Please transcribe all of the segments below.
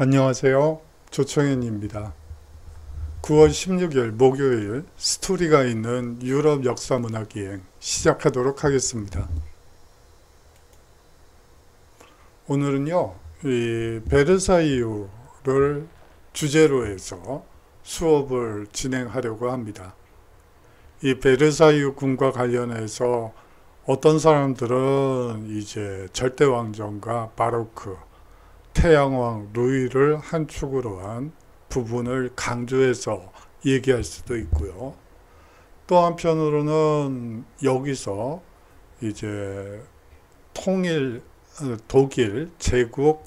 안녕하세요. 조청현입니다. 9월 16일 목요일 스토리가 있는 유럽 역사문학 여행 시작하도록 하겠습니다. 오늘은요, 이 베르사유를 주제로 해서 수업을 진행하려고 합니다. 이 베르사유 궁과 관련해서 어떤 사람들은 이제 절대왕정과 바로크, 태양왕 루이를 한 축으로 한 부분을 강조해서 얘기할 수도 있고요. 또 한편으로는 여기서 이제 통일 독일 제국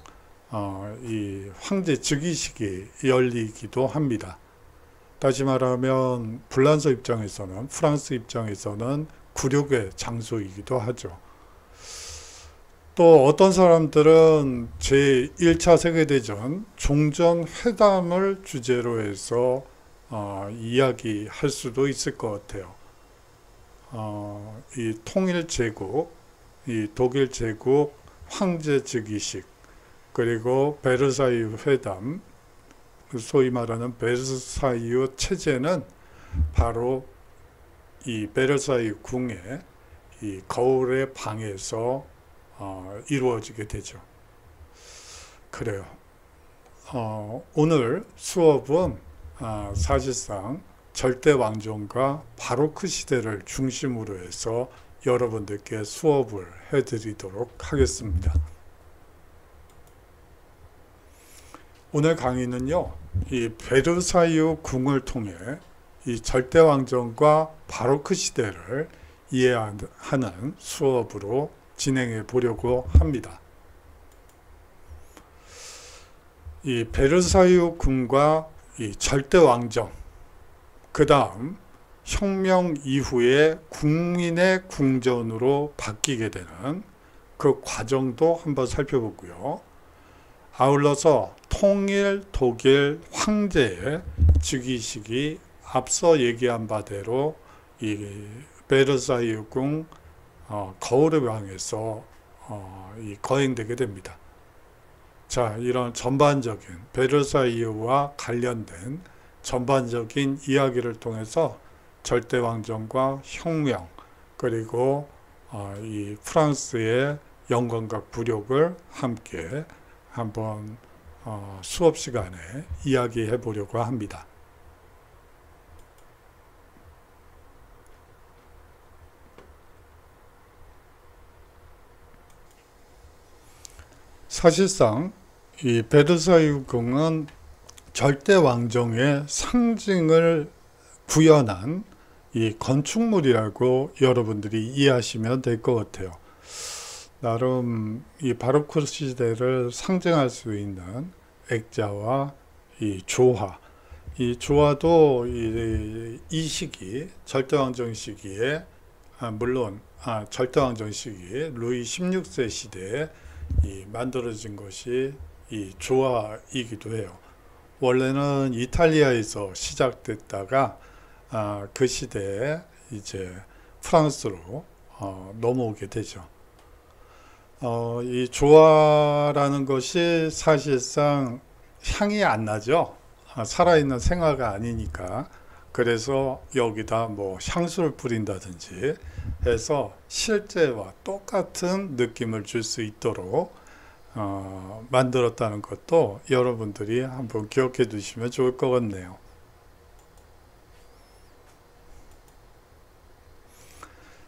이 황제 즉위식이 열리기도 합니다. 다시 말하면 불란서 입장에서는, 프랑스 입장에서는 굴욕의 장소이기도 하죠. 또 어떤 사람들은 제1차 세계대전 종전회담을 주제로 해서 이야기할 수도 있을 것 같아요. 이 통일제국, 이 독일 제국 황제 즉위식, 그리고 베르사유 회담, 소위 말하는 베르사유 체제는 바로 이 베르사유 궁의 이 거울의 방에서 이루어지게 되죠. 그래요. 오늘 수업은 사실상 절대왕정과 바로크 시대를 중심으로 해서 여러분들께 수업을 해드리도록 하겠습니다. 오늘 강의는요, 이 베르사유 궁을 통해 이 절대왕정과 바로크 시대를 이해하는 수업으로 진행해 보려고 합니다. 이 베르사유 궁과 이 절대왕정, 그 다음 혁명 이후에 국민의 궁전으로 바뀌게 되는 그 과정도 한번 살펴보고요. 아울러서 통일 독일 황제의 즉위식이 앞서 얘기한 바대로 이 베르사유 궁 거울의 방에서 거행되게 됩니다. 자, 이런 전반적인 베르사유와 관련된 전반적인 이야기를 통해서 절대왕정과 혁명, 그리고 이 프랑스의 영광과 굴욕을 함께 한번 수업 시간에 이야기해 보려고 합니다. 사실상 이 베르사유 궁은 절대왕정의 상징을 구현한 이 건축물이라고 여러분들이 이해하시면 될 것 같아요. 나름 이 바로크 시대를 상징할 수 있는 액자와 이 조화, 이 조화도 이 시기, 절대왕정 시기에 물론 절대왕정 시기에 루이 16세 시대에 만들어진 것이 이 조화이기도 해요. 원래는 이탈리아에서 시작됐다가 그 시대에 이제 프랑스로 넘어오게 되죠. 이 조화라는 것이 사실상 향이 안 나죠. 살아있는 생화가 아니니까. 그래서 여기다 뭐 향수를 뿌린다든지 해서 실제와 똑같은 느낌을 줄 수 있도록 만들었다는 것도 여러분들이 한번 기억해 두시면 좋을 것 같네요.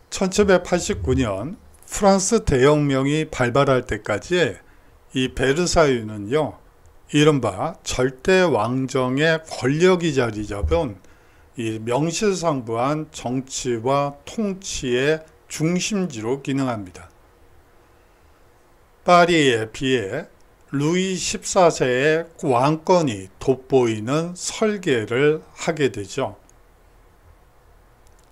(1789년) 프랑스 대혁명이 발발할 때까지 이 베르사유는요, 이른바 절대왕정의 권력이 자리 잡은 이 명실상부한 정치와 통치의 중심지로 기능합니다. 파리에 비해 루이 14세의 왕권이 돋보이는 설계를 하게 되죠.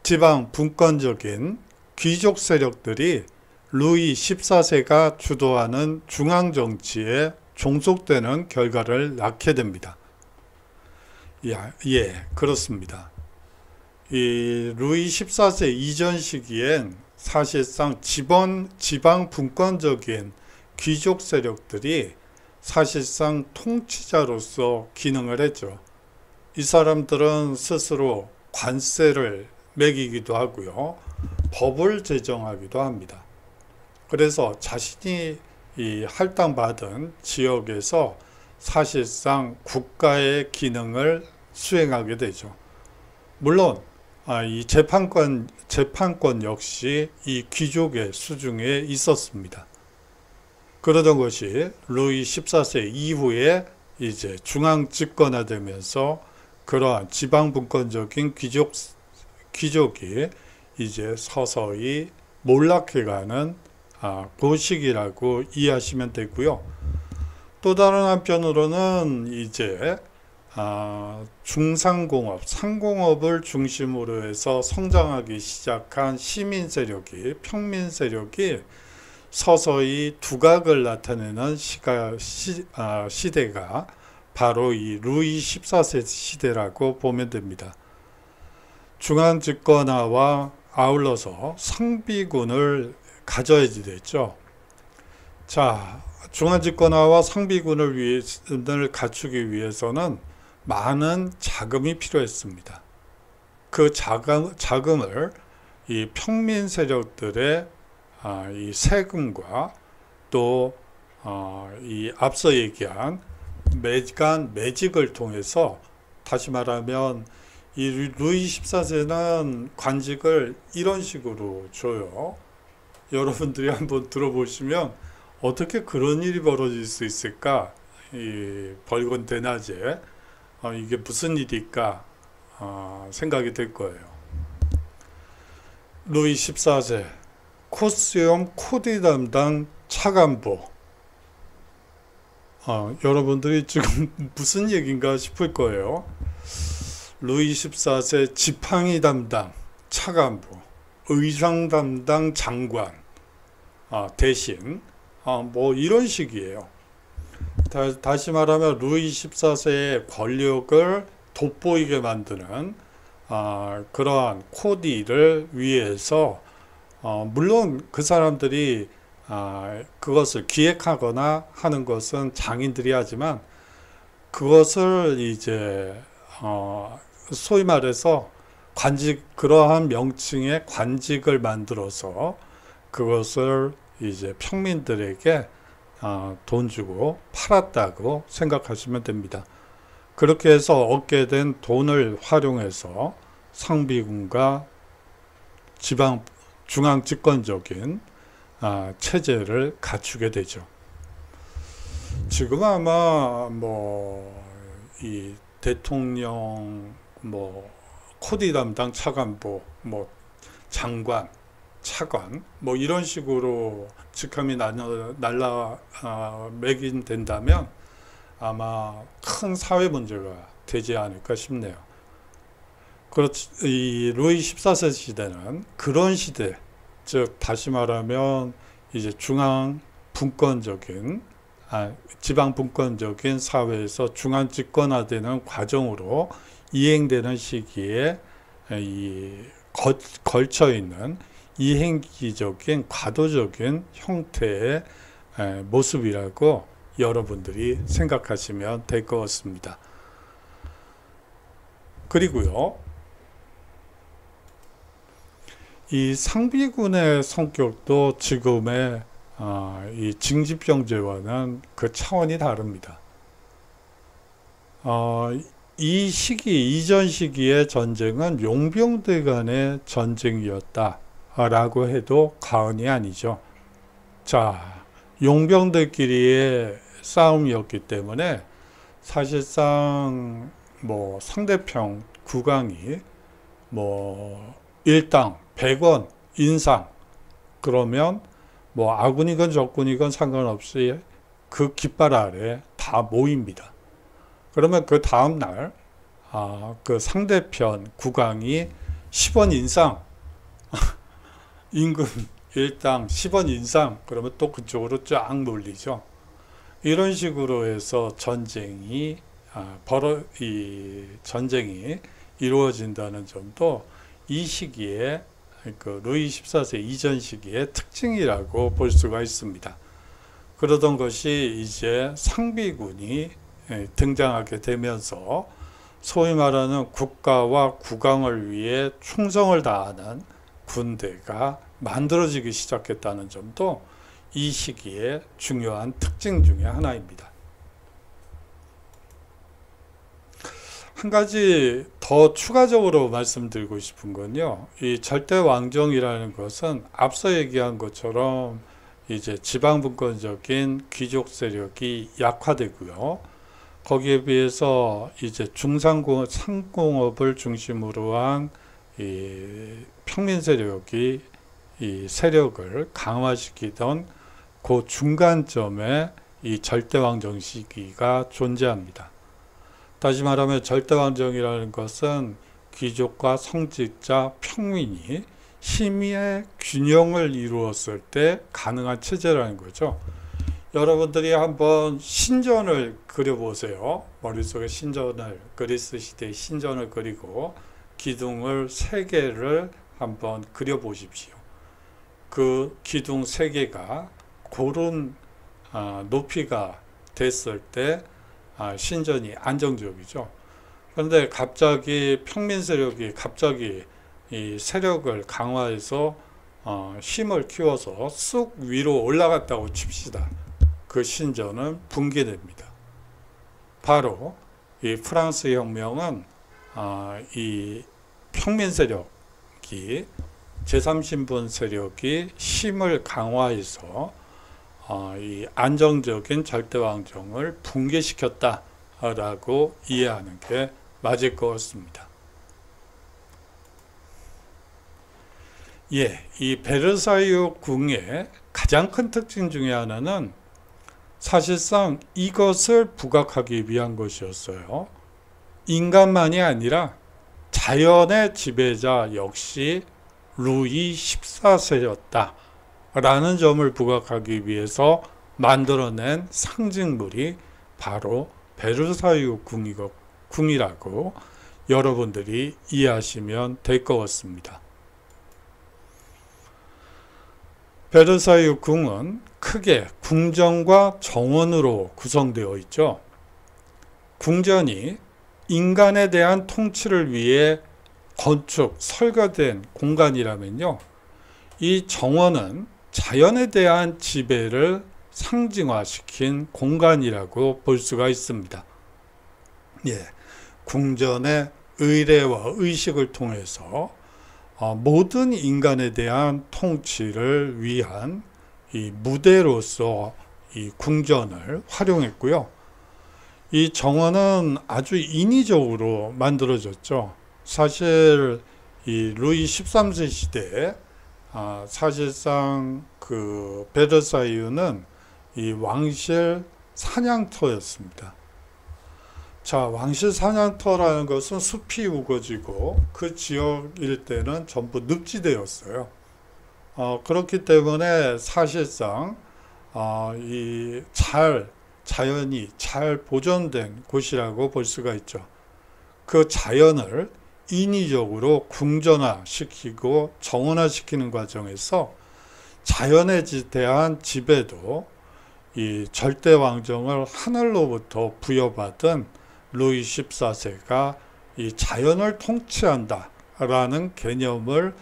지방 분권적인 귀족 세력들이 루이 14세가 주도하는 중앙정치에 종속되는 결과를 낳게 됩니다. 예, 그렇습니다. 이 루이 14세 이전 시기엔 사실상 지방 분권적인 귀족 세력들이 사실상 통치자로서 기능을 했죠. 이 사람들은 스스로 관세를 매기기도 하고요. 법을 제정하기도 합니다. 그래서 자신이 이 할당받은 지역에서 사실상 국가의 기능을 수행하게 되죠. 물론 이 재판권 역시 이 귀족의 수중에 있었습니다. 그러던 것이 루이 14세 이후에 이제 중앙 집권화되면서 그러한 지방분권적인 귀족이 이제 서서히 몰락해가는 그 시기라고 이해하시면 되고요. 또 다른 한편으로는 이제 중상공업, 상공업을 중심으로 해서 성장하기 시작한 시민 세력이, 평민 세력이 서서히 두각을 나타내는 시대가 바로 이 루이 14세 시대라고 보면 됩니다. 중앙 집권화와 아울러서 상비군을 가져야지 됐죠. 자, 중앙 집권화와 상비군을 갖추기 위해서는 많은 자금이 필요했습니다. 그 자금을 이 평민 세력들의 이 세금과 또 이 앞서 얘기한 매직을 통해서, 다시 말하면 이 루이 14세는 관직을 이런 식으로 줘요. 여러분들이 한번 들어보시면 어떻게 그런 일이 벌어질 수 있을까? 이 벌건 대낮에 이게 무슨 일일까 생각이 될 거예요. 루이 14세 코스염 코디 담당 차관보. 여러분들이 지금 무슨 얘기인가 싶을 거예요. 루이 14세 지팡이 담당 차관보, 의상 담당 장관 대신 뭐 이런 식이에요. 다시 말하면 루이 14세의 권력을 돋보이게 만드는 그러한 코디를 위해서 물론 그 사람들이 그것을 기획하거나 하는 것은 장인들이 하지만 그것을 이제 소위 말해서 그러한 명칭의 관직을 만들어서 그것을 이제 평민들에게 돈 주고 팔았다고 생각하시면 됩니다. 그렇게 해서 얻게 된 돈을 활용해서 상비군과 중앙 집권적인 체제를 갖추게 되죠. 지금 아마 이 대통령 코디 담당 차관보 장관 차관 이런 식으로 직함이 매긴된다면 아마 큰 사회 문제가 되지 않을까 싶네요. 그렇지, 이 루이 14세 시대는 그런 시대, 즉 다시 말하면 이제 중앙 분권적인 지방 분권적인 사회에서 중앙 집권화되는 과정으로 이행되는 시기에 걸쳐 있는 이행기적인 과도적인 형태의 모습이라고 여러분들이 생각하시면 될 것 같습니다. 그리고요, 이 상비군의 성격도 지금의 이 징집병제와는 그 차원이 다릅니다. 이 시기, 이전 시기의 전쟁은 용병들 간의 전쟁이었다라고 해도 과언이 아니죠. 자, 용병들끼리의 싸움이었기 때문에 사실상 상대편 국왕이 일당 100원 인상, 그러면 아군이건 적군이건 상관없이 그 깃발 아래 다 모입니다. 그러면 그 다음날 그 상대편 국왕이 10원 인상, 임금 일당 10원 인상, 그러면 또 그쪽으로 쫙 몰리죠. 이런 식으로 해서 전쟁이 이루어진다는 점도 이 시기에 그 루이 14세 이전 시기의 특징이라고 볼 수가 있습니다. 그러던 것이 이제 상비군이 등장하게 되면서 소위 말하는 국가와 국왕을 위해 충성을 다하는 군대가 만들어지기 시작했다는 점도 이 시기의 중요한 특징 중에 하나입니다. 한 가지 더 추가적으로 말씀드리고 싶은 건요, 이 절대왕정이라는 것은 앞서 얘기한 것처럼 이제 지방분권적인 귀족 세력이 약화되고요. 거기에 비해서 이제 상공업을 중심으로 한 이 평민 세력이 이 세력을 강화시키던 그 중간점에 이 절대왕정 시기가 존재합니다. 다시 말하면 절대왕정이라는 것은 귀족과 성직자, 평민이 힘의 균형을 이루었을 때 가능한 체제라는 거죠. 여러분들이 한번 신전을 그려보세요. 머릿속에 신전을, 그리스 시대의 신전을 그리고 기둥을 3개를 한번 그려보십시오. 그 기둥 3개가 고른 높이가 됐을 때 신전이 안정적이죠. 그런데 갑자기 평민 세력이 갑자기 이 세력을 강화해서 힘을 키워서 쑥 위로 올라갔다고 칩시다. 그 신전은 붕괴됩니다. 바로 이 프랑스 혁명은 이 평민 세력이 제3신분 세력이 힘을 강화해서 이 안정적인 절대왕정을 붕괴시켰다라고 이해하는 게 맞을 것 같습니다. 이 베르사유 궁의 가장 큰 특징 중에 하나는 사실상 이것을 부각하기 위한 것이었어요. 인간만이 아니라 자연의 지배자 역시 루이 14세였다 라는 점을 부각하기 위해서 만들어낸 상징물이 바로 베르사유 궁이라고 여러분들이 이해하시면 될 것 같습니다. 베르사유 궁은 크게 궁전과 정원으로 구성되어 있죠. 궁전이 인간에 대한 통치를 위해 설계된 공간이라면요, 이 정원은 자연에 대한 지배를 상징화시킨 공간이라고 볼 수가 있습니다. 궁전의 의례와 의식을 통해서 모든 인간에 대한 통치를 위한 이 무대로서 이 궁전을 활용했고요. 이 정원은 아주 인위적으로 만들어졌죠. 사실 이 루이 13세 시대에 사실상 그 베르사유는 이 왕실 사냥터였습니다. 자, 왕실 사냥터라는 것은 숲이 우거지고 그 지역 일대는 전부 늪지대였어요. 그렇기 때문에 사실상 이 자연이 잘 보존된 곳이라고 볼 수가 있죠. 그 자연을 인위적으로 궁전화시키고 정원화시키는 과정에서 자연에 대한 지배도 이 절대왕정을 하늘로부터 부여받은 루이 14세가 이 자연을 통치한다 라는 개념을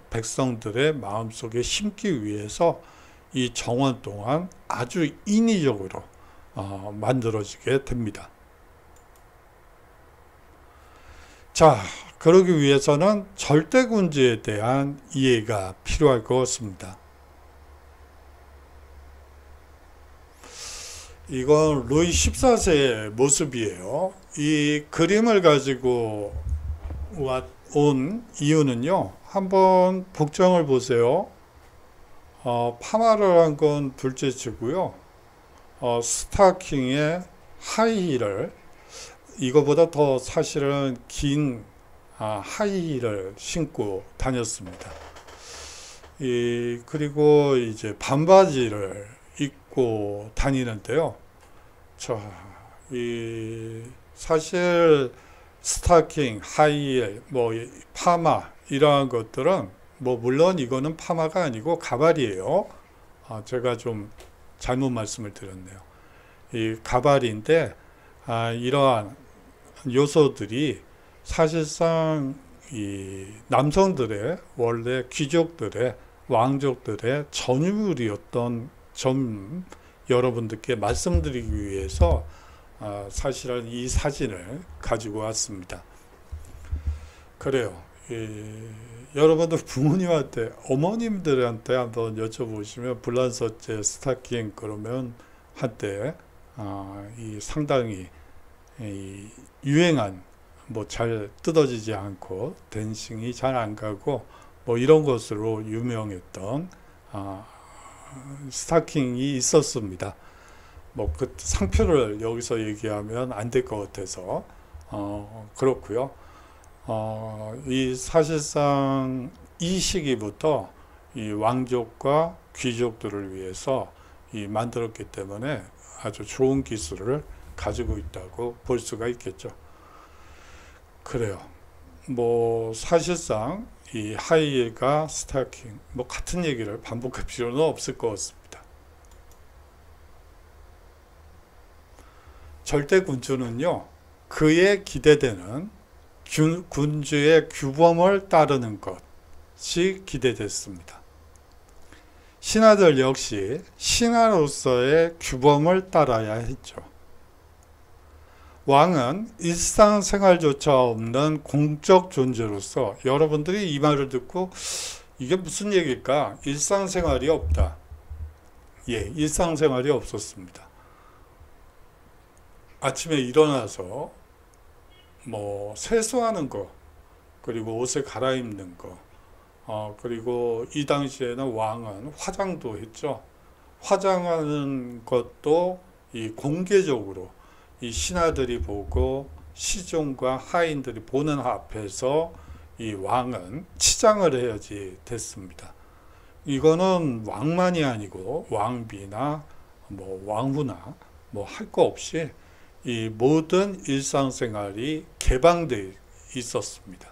백성들의 마음속에 심기 위해서 이 정원 또한 아주 인위적으로 만들어지게 됩니다. 자, 그러기 위해서는 절대군주에 대한 이해가 필요할 것 같습니다. 이건 루이 14세의 모습이에요. 이 그림을 가지고 온 이유는요, 한번 복장을 보세요. 파마를 한 건 둘째치고요. 스타킹에 하이힐을, 이거보다 더 사실은 긴 하이힐을 신고 다녔습니다. 그리고 이제 반바지를 입고 다니는데요. 자, 사실 스타킹, 하이힐, 파마 이러한 것들은 물론 이거는 파마가 아니고 가발이에요. 제가 좀 잘못 말씀을 드렸네요. 이 가발인데 이러한 요소들이 사실상 이 남성들의 원래 귀족들의 왕족들의 전유물이었던 점 여러분들께 말씀드리기 위해서 사실은 이 사진을 가지고 왔습니다. 그래요. 여러분들 부모님한테 어머님들한테 한번 여쭤보시면 불란서체 스타킹 그러면 한때 이 상당히 유행한 뭐 잘 뜯어지지 않고 댄싱이 잘 안 가고 뭐 이런 것으로 유명했던 스타킹이 있었습니다. 뭐 그 상표를 여기서 얘기하면 안 될 것 같아서 그렇고요. 이 사실상 이 시기부터 이 왕족과 귀족들을 위해서 만들었기 때문에 아주 좋은 기술을 가지고 있다고 볼 수가 있겠죠. 그래요. 뭐 사실상 이 하이힐과 스타킹 뭐 같은 얘기를 반복할 필요는 없을 것 같습니다. 절대 군주는요, 그에 기대되는 군주의 규범을 따르는 것이 기대됐습니다. 신하들 역시 신하로서의 규범을 따라야 했죠. 왕은 일상생활조차 없는 공적 존재로서 여러분들이 이 말을 듣고 이게 무슨 얘기일까? 일상생활이 없다. 예, 일상생활이 없었습니다. 아침에 일어나서 뭐 세수하는 거, 그리고 옷을 갈아입는 거, 그리고 이 당시에는 왕은 화장도 했죠. 화장하는 것도 이 공개적으로 이 신하들이 보고 시종과 하인들이 보는 앞에서 이 왕은 치장을 해야지 됐습니다. 이거는 왕만이 아니고 왕비나 뭐 왕후나 뭐 할 거 없이 이 모든 일상생활이 개방되어 있었습니다.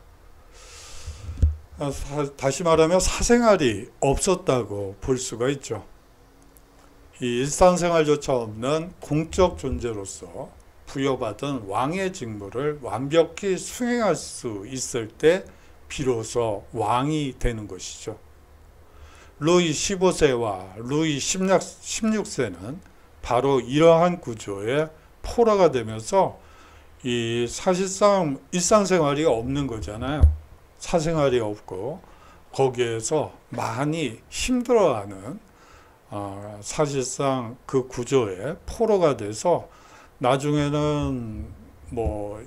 다시 말하면 사생활이 없었다고 볼 수가 있죠. 이 일상생활조차 없는 공적 존재로서 부여받은 왕의 직무를 완벽히 수행할 수 있을 때 비로소 왕이 되는 것이죠. 루이 15세와 루이 16세는 바로 이러한 구조의 포로가 되면서 이 사실상 일상생활이 없는 거잖아요. 사생활이 없고 거기에서 많이 힘들어하는 사실상 그 구조의 포로가 돼서 나중에는 뭐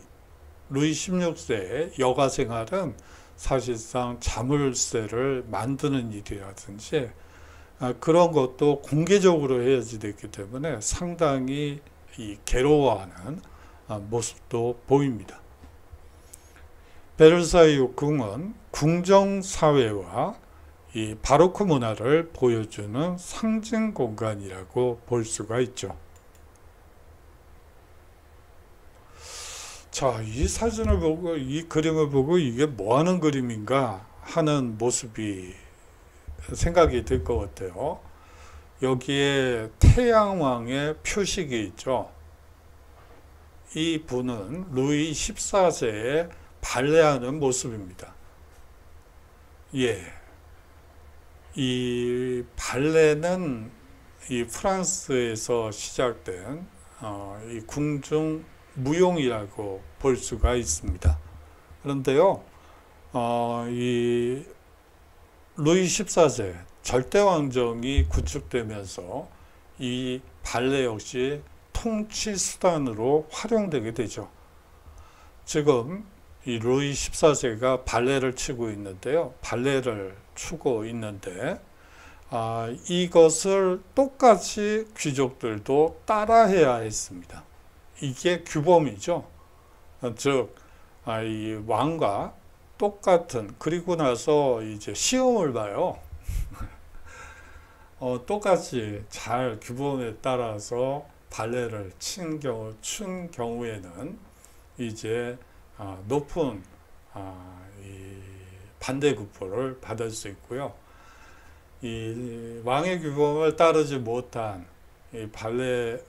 루이 16세의 여가 생활은 사실상 자물쇠를 만드는 일이라든지 그런 것도 공개적으로 해야지 됐기 때문에 상당히 괴로워하는 모습도 보입니다. 베르사유 궁은 궁정사회와 이 바로크 문화를 보여주는 상징 공간이라고 볼 수가 있죠. 자, 이 사진을 보고 이 그림을 보고 이게 뭐 하는 그림인가 하는 모습이 생각이 들 것 같아요. 여기에 태양왕의 표식이 있죠. 이 분은 루이 14세의 발레하는 모습입니다. 예. 이 발레는 이 프랑스에서 시작된 이 궁중 무용이라고 볼 수가 있습니다. 그런데요, 이 루이 14세 절대왕정이 구축되면서 이 발레 역시 통치 수단으로 활용되게 되죠. 지금 이 루이 14세가 발레를 추고 있는데요. 발레를 추고 있는데 이것을 똑같이 귀족들도 따라해야 했습니다. 이게 규범이죠. 즉, 이 왕과 똑같은, 그리고 나서 이제 시험을 봐요. 똑같이 잘 규범에 따라서 발레를 춘 경우에는 이제 높은 이 반대급부를 받을 수 있고요. 이 왕의 규범을 따르지 못한 이 발레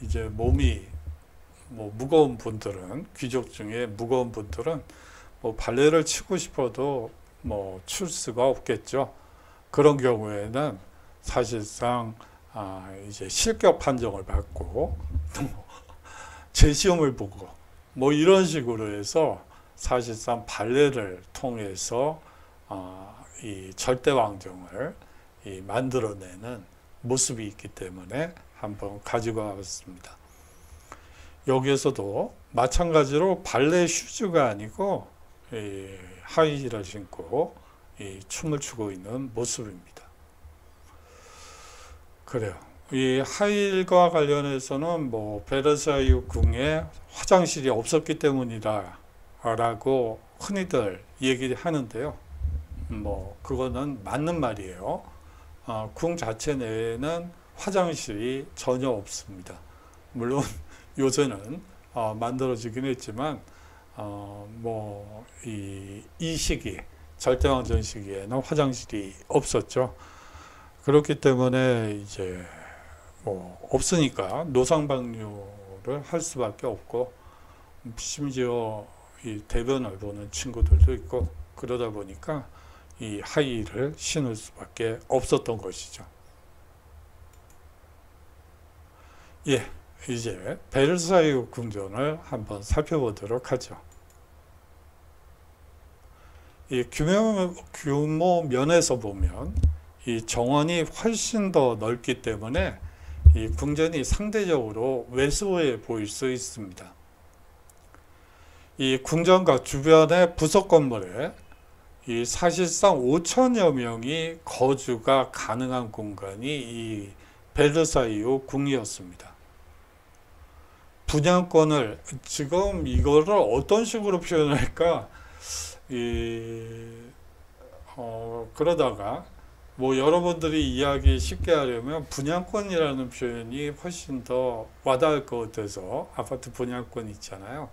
이제 몸이 무거운 분들은, 귀족 중에 무거운 분들은 발레를 치고 싶어도 출 수가 없겠죠. 그런 경우에는 사실상 이제 실격 판정을 받고 재시험을 보고 이런 식으로 해서 사실상 발레를 통해서 이 절대왕정을 만들어내는 모습이 있기 때문에 한번 가지고 와봤습니다. 여기에서도 마찬가지로 발레 슈즈가 아니고 하이힐을 신고 춤을 추고 있는 모습입니다. 그래요. 이 하이힐과 관련해서는 베르사유 궁에 화장실이 없었기 때문이다 라고 흔히들 얘기하는데요. 그거는 맞는 말이에요. 궁 자체 내에는 화장실이 전혀 없습니다. 물론 요새는 만들어지긴 했지만 이 시기, 절대왕정 시기에는 화장실이 없었죠. 그렇기 때문에 이제 없으니까 노상방뇨를 할 수밖에 없고, 심지어 이 대변을 보는 친구들도 있고, 그러다 보니까 이 하이힐을 신을 수밖에 없었던 것이죠. 예, 이제 베르사유 궁전을 한번 살펴보도록 하죠. 이 규모 면에서 보면 이 정원이 훨씬 더 넓기 때문에 이 궁전이 상대적으로 왜소해 보일 수 있습니다. 이 궁전과 주변의 부속 건물에 이 사실상 5천여 명이 거주가 가능한 공간이 이 베르사유 궁이었습니다. 분양권을, 지금 이거를 어떤 식으로 표현할까? 그러다가 여러분들이 이야기 쉽게 하려면 분양권이라는 표현이 훨씬 더 와닿을 것 같아서, 아파트 분양권 있잖아요.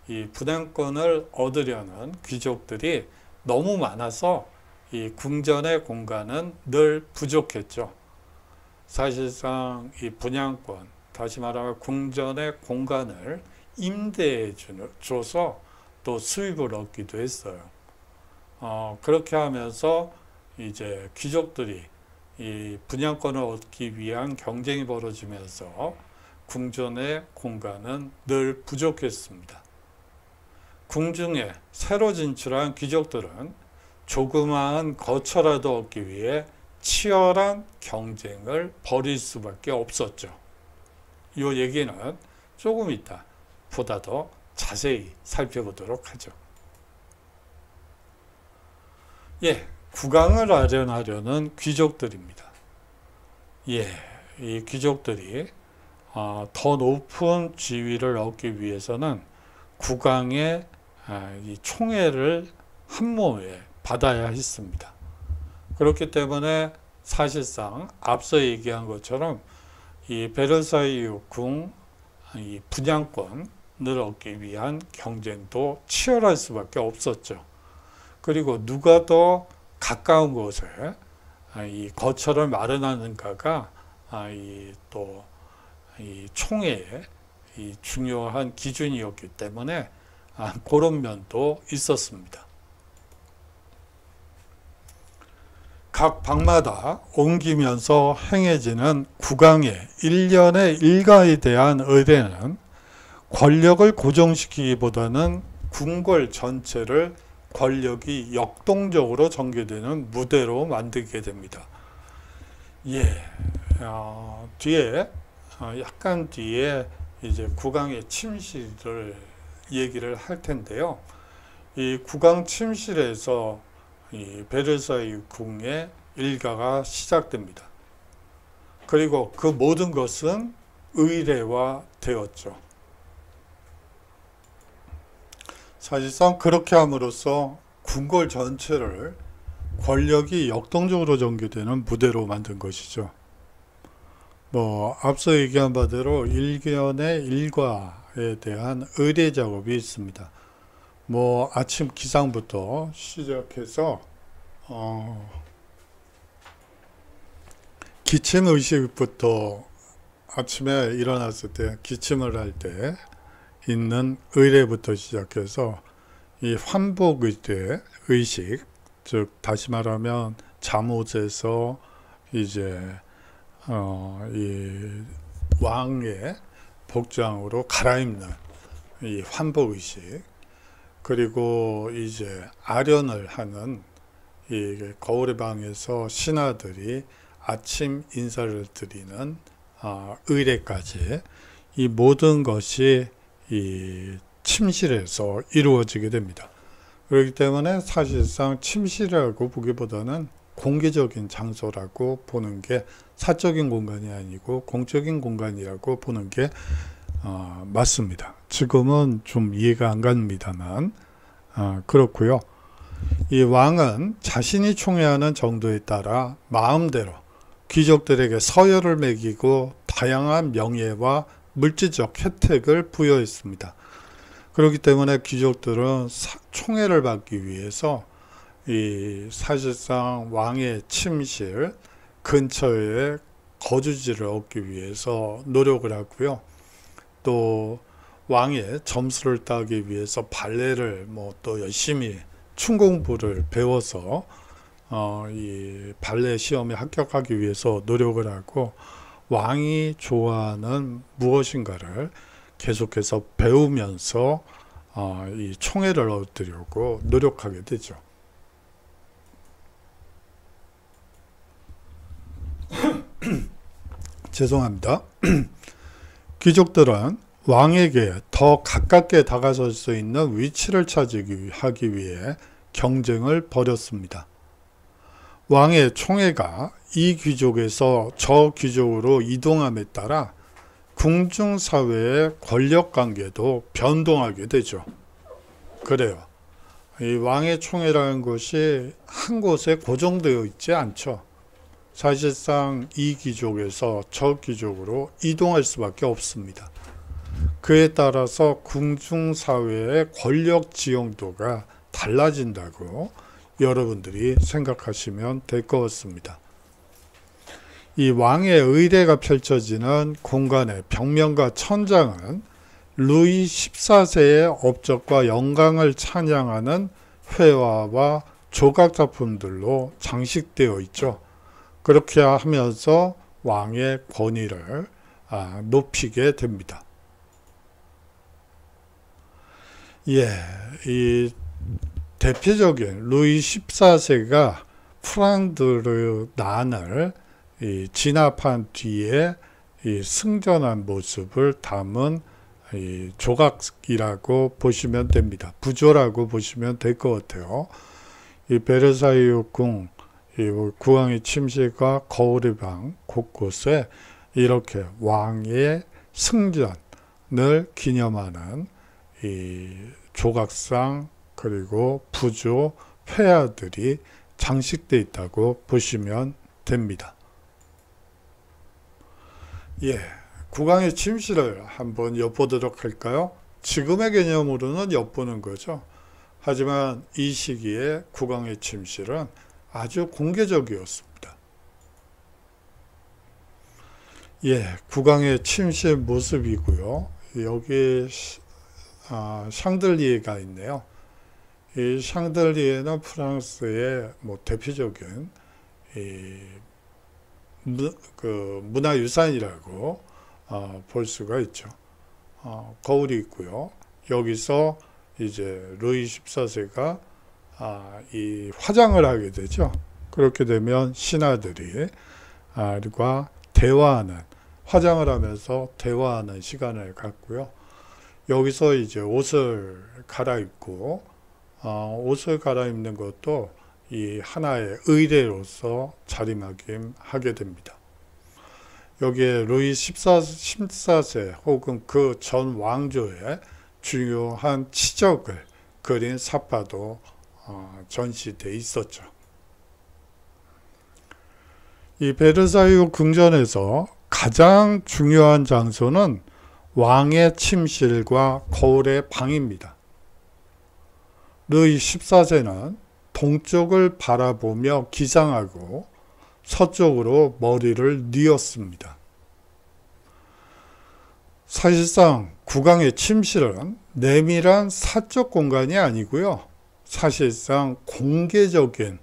이 분양권을 얻으려는 귀족들이 너무 많아서 이 궁전의 공간은 늘 부족했죠. 사실상 이 분양권, 다시 말하면 궁전의 공간을 임대해 줘서 또 수입을 얻기도 했어요. 그렇게 하면서 이제 귀족들이 이 분양권을 얻기 위한 경쟁이 벌어지면서 궁전의 공간은 늘 부족했습니다. 궁중에 새로 진출한 귀족들은 조그마한 거처라도 얻기 위해 치열한 경쟁을 벌일 수밖에 없었죠. 이 얘기는 조금 이따 보다 더 자세히 살펴보도록 하죠. 예, 국왕을 마련하려는 귀족들입니다. 예, 이 귀족들이 더 높은 지위를 얻기 위해서는 국왕의 이 총애를 한 몸에 받아야 했습니다. 그렇기 때문에 사실상 앞서 얘기한 것처럼 이 베르사유 궁 이 분양권을 얻기 위한 경쟁도 치열할 수밖에 없었죠. 그리고 누가 더 가까운 곳에 이 거처를 마련하는가가 또 이 총애의 이 중요한 기준이었기 때문에 그런 면도 있었습니다. 각 방마다 옮기면서 행해지는 국왕의 일련의 일가에 대한 의뢰는 권력을 고정시키기보다는 궁궐 전체를 권력이 역동적으로 전개되는 무대로 만들게 됩니다. 예, 약간 뒤에 이제 국왕의 침실을 얘기를 할 텐데요. 이 국왕 침실에서 이 베르사유 궁의 일가가 시작됩니다. 그리고 그 모든 것은 의례화 되었죠. 사실상 그렇게 함으로써 궁궐 전체를 권력이 역동적으로 전개되는 무대로 만든 것이죠. 앞서 얘기한 바대로 일견의 일과에 대한 의례 작업이 있습니다. 아침 기상부터 시작해서 기침 의식부터 아침에 일어났을 때 기침을 할 때 있는 의례부터 시작해서 이 환복 의식, 즉 다시 말하면 잠옷에서 이제 이 왕의 복장으로 갈아입는 이 환복 의식, 그리고 이제 아련을 하는 이 거울의 방에서 신하들이 아침 인사를 드리는 의례까지, 이 모든 것이 이 침실에서 이루어지게 됩니다. 그렇기 때문에 사실상 침실이라고 보기보다는 공개적인 장소라고 보는 게, 사적인 공간이 아니고 공적인 공간이라고 보는 게 맞습니다. 지금은 좀 이해가 안 갑니다만 그렇고요. 이 왕은 자신이 총애하는 정도에 따라 마음대로 귀족들에게 서열을 매기고 다양한 명예와 물질적 혜택을 부여했습니다. 그렇기 때문에 귀족들은 총애를 받기 위해서 이 사실상 왕의 침실 근처에 거주지를 얻기 위해서 노력을 하고요. 또 왕의 점수를 따기 위해서 발레를 또 열심히 춤공부를 배워서 이 발레 시험에 합격하기 위해서 노력을 하고, 왕이 좋아하는 무엇인가를 계속해서 배우면서 이 총애를 얻으려고 노력하게 되죠. 죄송합니다. 귀족들은 왕에게 더 가깝게 다가설 수 있는 위치를 차지하기 위해 경쟁을 벌였습니다. 왕의 총애가 이 귀족에서 저 귀족으로 이동함에 따라 궁중사회의 권력관계도 변동하게 되죠. 그래요. 이 왕의 총애라는 것이 한 곳에 고정되어 있지 않죠. 사실상 이 귀족에서 저 귀족으로 이동할 수밖에 없습니다. 그에 따라서 궁중사회의 권력 지형도가 달라진다고 여러분들이 생각하시면 될 것 같습니다. 이 왕의 의례가 펼쳐지는 공간의 벽면과 천장은 루이 14세의 업적과 영광을 찬양하는 회화와 조각 작품들로 장식되어 있죠. 그렇게 하면서 왕의 권위를 높이게 됩니다. 이 대표적인 루이 14세가 프랑드르 난을 진압한 뒤에 승전한 모습을 담은 조각이라고 보시면 됩니다. 부조라고 보시면 될 것 같아요. 이 베르사유 궁, 국왕의 침실과 거울의 방 곳곳에 이렇게 왕의 승전을 기념하는 이 조각상 그리고 부조, 회화들이 장식되어 있다고 보시면 됩니다. 국왕의 침실을 한번 엿보도록 할까요? 지금의 개념으로는 엿보는 거죠. 하지만 이 시기에 국왕의 침실은 아주 공개적이었습니다. 국왕의 침실 모습이고요. 여기 샹들리에가 있네요. 이 샹들리에는 프랑스의 대표적인 문화유산이라고 볼 수가 있죠. 거울이 있고요. 여기서 이제 루이 14세가 이 화장을 하게 되죠. 그렇게 되면 신하들이 대화하는, 화장을 하면서 대화하는 시간을 갖고요. 여기서 이제 옷을 갈아입고, 옷을 갈아입는 것도 이 하나의 의례로서 자리매김하게 됩니다. 여기에 루이 14세 혹은 그 전 왕조의 중요한 치적을 그린 사파도 전시되어 있었죠. 이 베르사유 궁전에서 가장 중요한 장소는 왕의 침실과 거울의 방입니다. 루이 14세는 동쪽을 바라보며 기상하고 서쪽으로 머리를 뉘었습니다. 사실상 국왕의 침실은 내밀한 사적 공간이 아니고요. 사실상 공개적인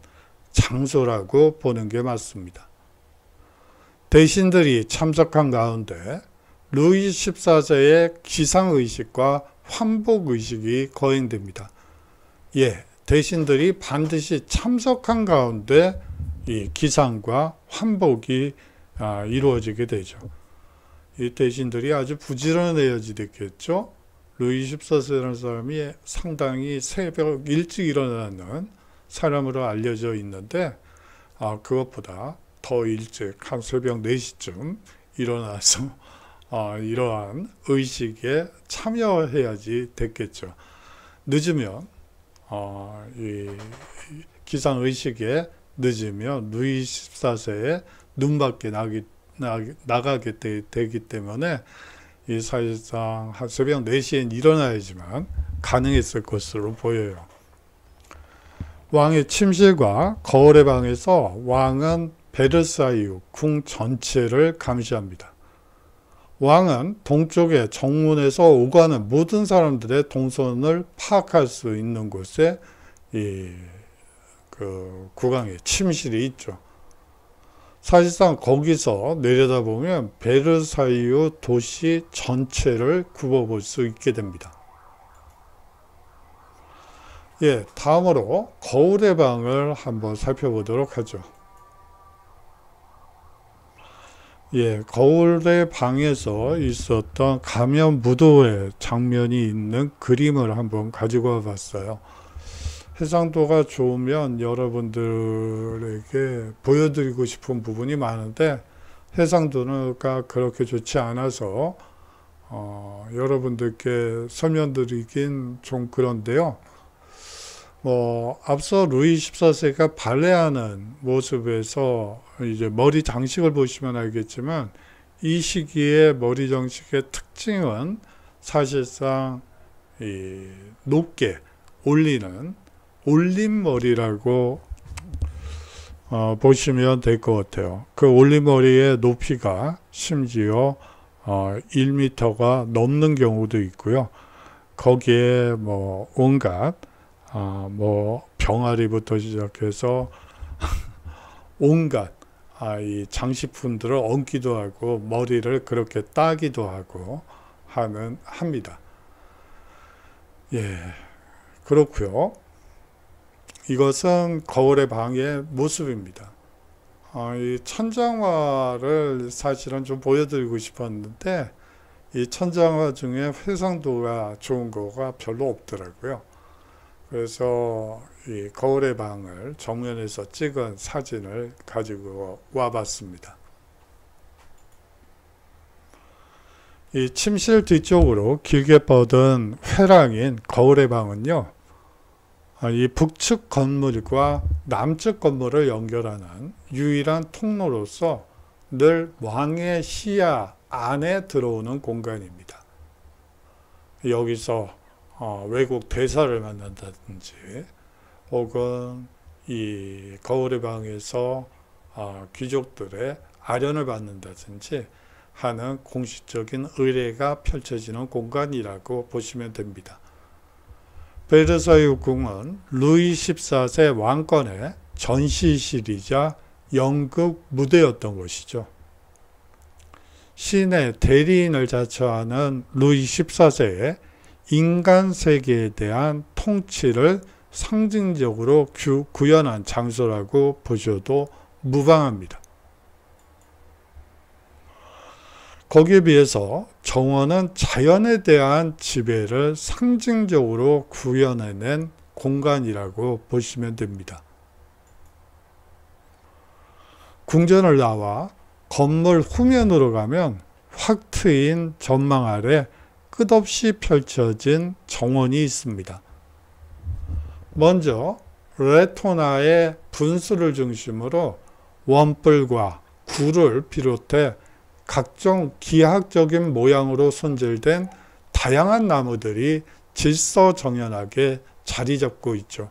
장소라고 보는 게 맞습니다. 대신들이 참석한 가운데 루이 14세의 기상의식과 환복의식이 거행됩니다. 대신들이 반드시 참석한 가운데 이 기상과 환복이 이루어지게 되죠. 이 대신들이 아주 부지런해야지 됐겠죠. 루이 14세라는 사람이 상당히 새벽 일찍 일어나는 사람으로 알려져 있는데 그것보다 더 일찍 한 새벽 4시쯤 일어나서 이러한 의식에 참여해야지 됐겠죠. 늦으면 이 기상의식에 늦으면 루이 14세에 눈밖에 나가게 되기 때문에 이 사실상 한 새벽 4시엔 일어나야지만 가능했을 것으로 보여요. 왕의 침실과 거울의 방에서 왕은 베르사유 궁 전체를 감시합니다. 왕은 동쪽의 정문에서 오가는 모든 사람들의 동선을 파악할 수 있는 곳에 국왕의 침실이 있죠. 사실상 거기서 내려다보면 베르사유 도시 전체를 굽어볼 수 있게 됩니다. 다음으로 거울의 방을 한번 살펴보도록 하죠. 거울의 방에서 있었던 가면 무도회 장면이 있는 그림을 한번 가지고 와봤어요. 해상도가 좋으면 여러분들에게 보여드리고 싶은 부분이 많은데 해상도가 그렇게 좋지 않아서 여러분들께 설명드리긴 좀 그런데요. 앞서 루이 14세가 발레하는 모습에서 이제 머리 장식을 보시면 알겠지만 이 시기의 머리 장식의 특징은 사실상 높게 올리는 올림머리라고 보시면 될 것 같아요. 그 올림머리의 높이가 심지어 1m가 넘는 경우도 있고요. 거기에 온갖 병아리부터 시작해서 온갖 이 장식품들을 얹기도 하고 머리를 그렇게 따기도 하고 합니다. 그렇고요. 이것은 거울의 방의 모습입니다. 이 천장화를 사실은 좀 보여드리고 싶었는데 이 천장화 중에 해상도가 좋은 거가 별로 없더라고요. 그래서 이 거울의 방을 정면에서 찍은 사진을 가지고 와봤습니다. 이 침실 뒤쪽으로 길게 뻗은 회랑인 거울의 방은요, 이 북측 건물과 남측 건물을 연결하는 유일한 통로로서 늘 왕의 시야 안에 들어오는 공간입니다. 여기서 외국 대사를 만난다든지 혹은 이 거울의 방에서 귀족들의 아련을 받는다든지 하는 공식적인 의례가 펼쳐지는 공간이라고 보시면 됩니다. 베르사유 궁은 루이 14세 왕권의 전시실이자 연극 무대였던 것이죠. 신의 대리인을 자처하는 루이 14세의 인간 세계에 대한 통치를 상징적으로 구현한 장소라고 보셔도 무방합니다. 거기에 비해서 정원은 자연에 대한 지배를 상징적으로 구현해낸 공간이라고 보시면 됩니다. 궁전을 나와 건물 후면으로 가면 확 트인 전망 아래 끝없이 펼쳐진 정원이 있습니다. 먼저 레토나의 분수를 중심으로 원뿔과 굴을 비롯해 각종 기하학적인 모양으로 손질된 다양한 나무들이 질서정연하게 자리 잡고 있죠.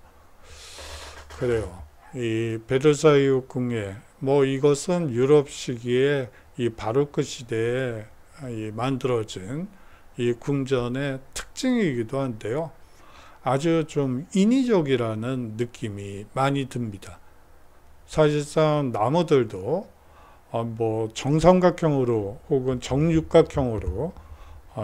그래요. 이 베르사유 궁의 뭐 이것은 유럽 시기에 이 바로크 시대에 만들어진 이 궁전의 특징이기도 한데요. 아주 좀 인위적이라는 느낌이 많이 듭니다. 사실상 나무들도 뭐 정삼각형으로 혹은 정육각형으로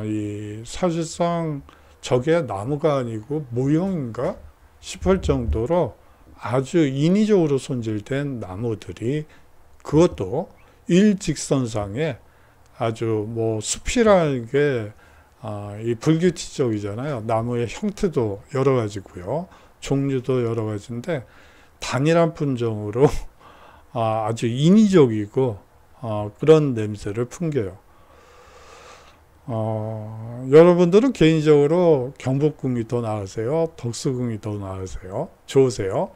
이 사실상 저게 나무가 아니고 모형인가 싶을 정도로 아주 인위적으로 손질된 나무들이, 그것도 일직선상에 아주 뭐 숲이라는 게 이 불규칙적이잖아요. 나무의 형태도 여러 가지고요, 종류도 여러 가지인데 단일한 품종으로 아주 인위적이고 그런 냄새를 풍겨요. 여러분들은 개인적으로 경복궁이 더 나으세요? 덕수궁이 더 나으세요? 좋으세요?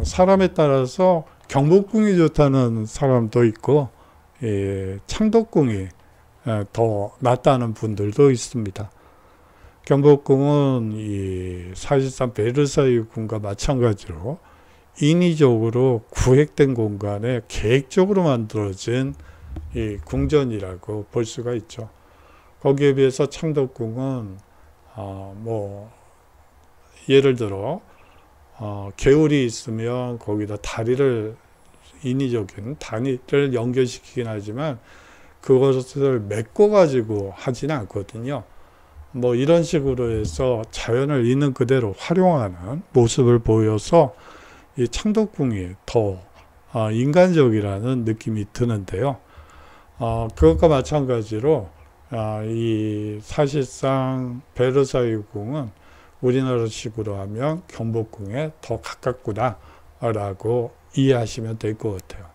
사람에 따라서 경복궁이 좋다는 사람도 있고, 창덕궁이 더 낫다는 분들도 있습니다. 경복궁은 사실상 베르사유 궁과 마찬가지로 인위적으로 구획된 공간에 계획적으로 만들어진 이 궁전이라고 볼 수가 있죠. 거기에 비해서 창덕궁은 뭐 예를 들어 개울이 있으면 거기다 다리를, 인위적인 다리를 연결시키긴 하지만 그것을 메꿔 가지고 하지는 않거든요. 뭐 이런 식으로 해서 자연을 있는 그대로 활용하는 모습을 보여서 이 창덕궁이 더 인간적이라는 느낌이 드는데요. 그것과 마찬가지로 이 사실상 베르사유 궁은 우리나라식으로 하면 경복궁에 더 가깝구나 라고 이해하시면 될 것 같아요.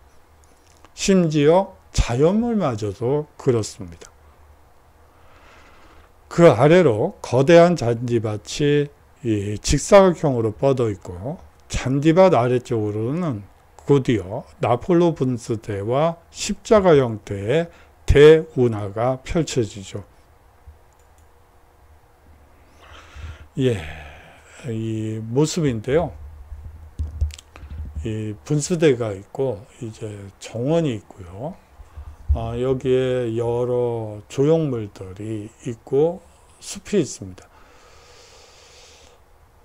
심지어 자연물마저도 그렇습니다. 그 아래로 거대한 잔디밭이 직사각형으로 뻗어 있고, 잔디밭 아래쪽으로는 곧이어 나폴로 분수대와 십자가 형태의 대운하가 펼쳐지죠. 이 모습인데요. 이 분수대가 있고 이제 정원이 있고요. 여기에 여러 조형물들이 있고 숲이 있습니다.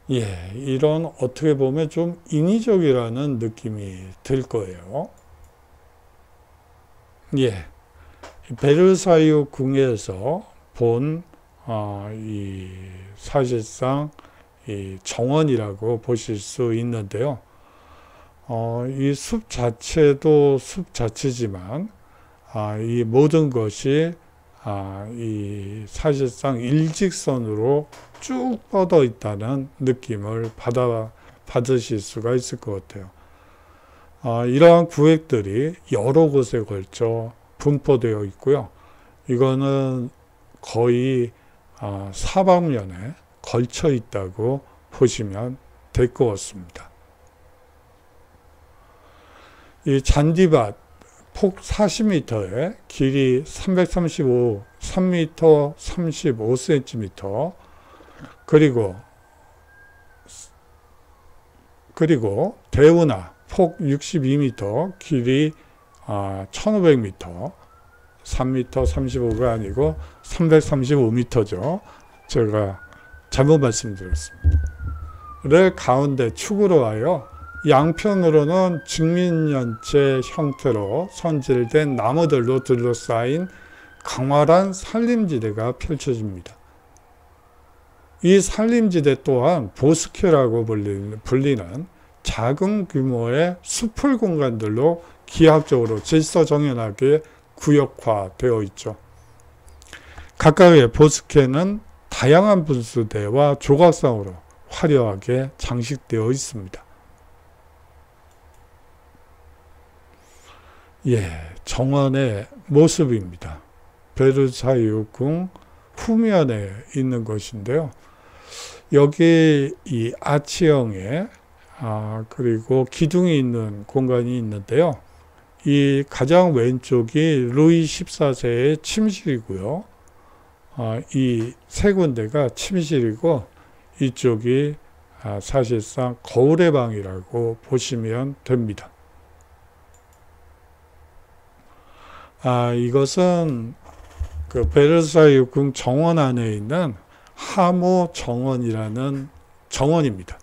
이런 어떻게 보면 좀 인위적이라는 느낌이 들 거예요. 베르사유 궁에서 본 이 사실상 이 정원이라고 보실 수 있는데요. 이 숲 자체도 숲 자체지만 이 모든 것이 이 사실상 일직선으로 쭉 뻗어 있다는 느낌을 받으실 수가 있을 것 같아요. 이러한 구획들이 여러 곳에 걸쳐 분포되어 있고요. 이거는 거의 사방면에 걸쳐 있다고 보시면 될 것 같습니다. 이 잔디밭 폭 40m에 길이 3m 35cm, 그리고 대운하 폭 62m, 길이 1500m, 3m 35가 아니고 335m죠. 제가 잘못 말씀드렸습니다. 를 가운데 축으로 하여 양편으로는 직민연체 형태로 손질된 나무들로 둘러싸인 광활한 산림지대가 펼쳐집니다. 이 산림지대 또한 보스케라고 불리는 작은 규모의 수풀 공간들로 기하학적으로 질서정연하게 구역화되어 있죠. 각각의 보스케는 다양한 분수대와 조각상으로 화려하게 장식되어 있습니다. 정원의 모습입니다. 베르사유 궁 후면에 있는 것인데요. 여기 이 아치형의 그리고 기둥이 있는 공간이 있는데요. 이 가장 왼쪽이 루이 14세의 침실이고요. 이 세 군데가 침실이고 이쪽이 사실상 거울의 방이라고 보시면 됩니다. 이것은 그 베르사유 궁 정원 안에 있는 하모 정원이라는 정원입니다.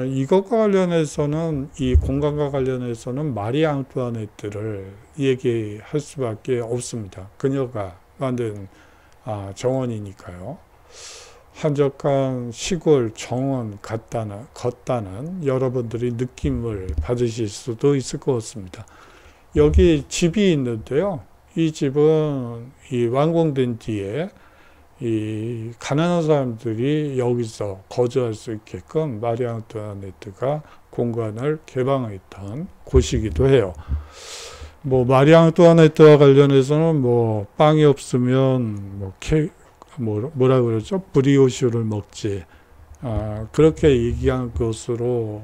이것과 관련해서는, 이 공간과 관련해서는 마리 앙뚜아네트를 얘기할 수밖에 없습니다. 그녀가 만든 정원이니까요. 한적한 시골 정원 걷다는 여러분들이 느낌을 받으실 수도 있을 것 같습니다. 여기 집이 있는데요. 이 집은 이 완공된 뒤에 이 가난한 사람들이 여기서 거주할 수 있게끔 마리 앙뚜아네트가 공간을 개방했던 곳이기도 해요. 뭐 마리 앙뚜아네트와 관련해서는 뭐 빵이 없으면 뭐라 그러죠? 브리오슈를 먹지. 그렇게 얘기한 것으로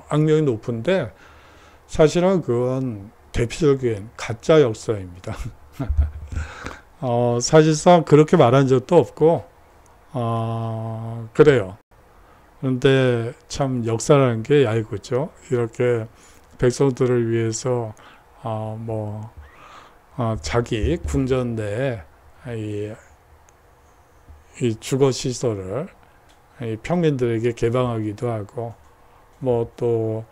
악명이 높은데, 사실은 그건 대표적인 가짜 역사입니다. 사실상 그렇게 말한 적도 없고, 그래요. 그런데 참 역사라는 게 얄궂죠. 이렇게 백성들을 위해서 자기 궁전 내에 이 주거 시설을 평민들에게 개방하기도 하고, 또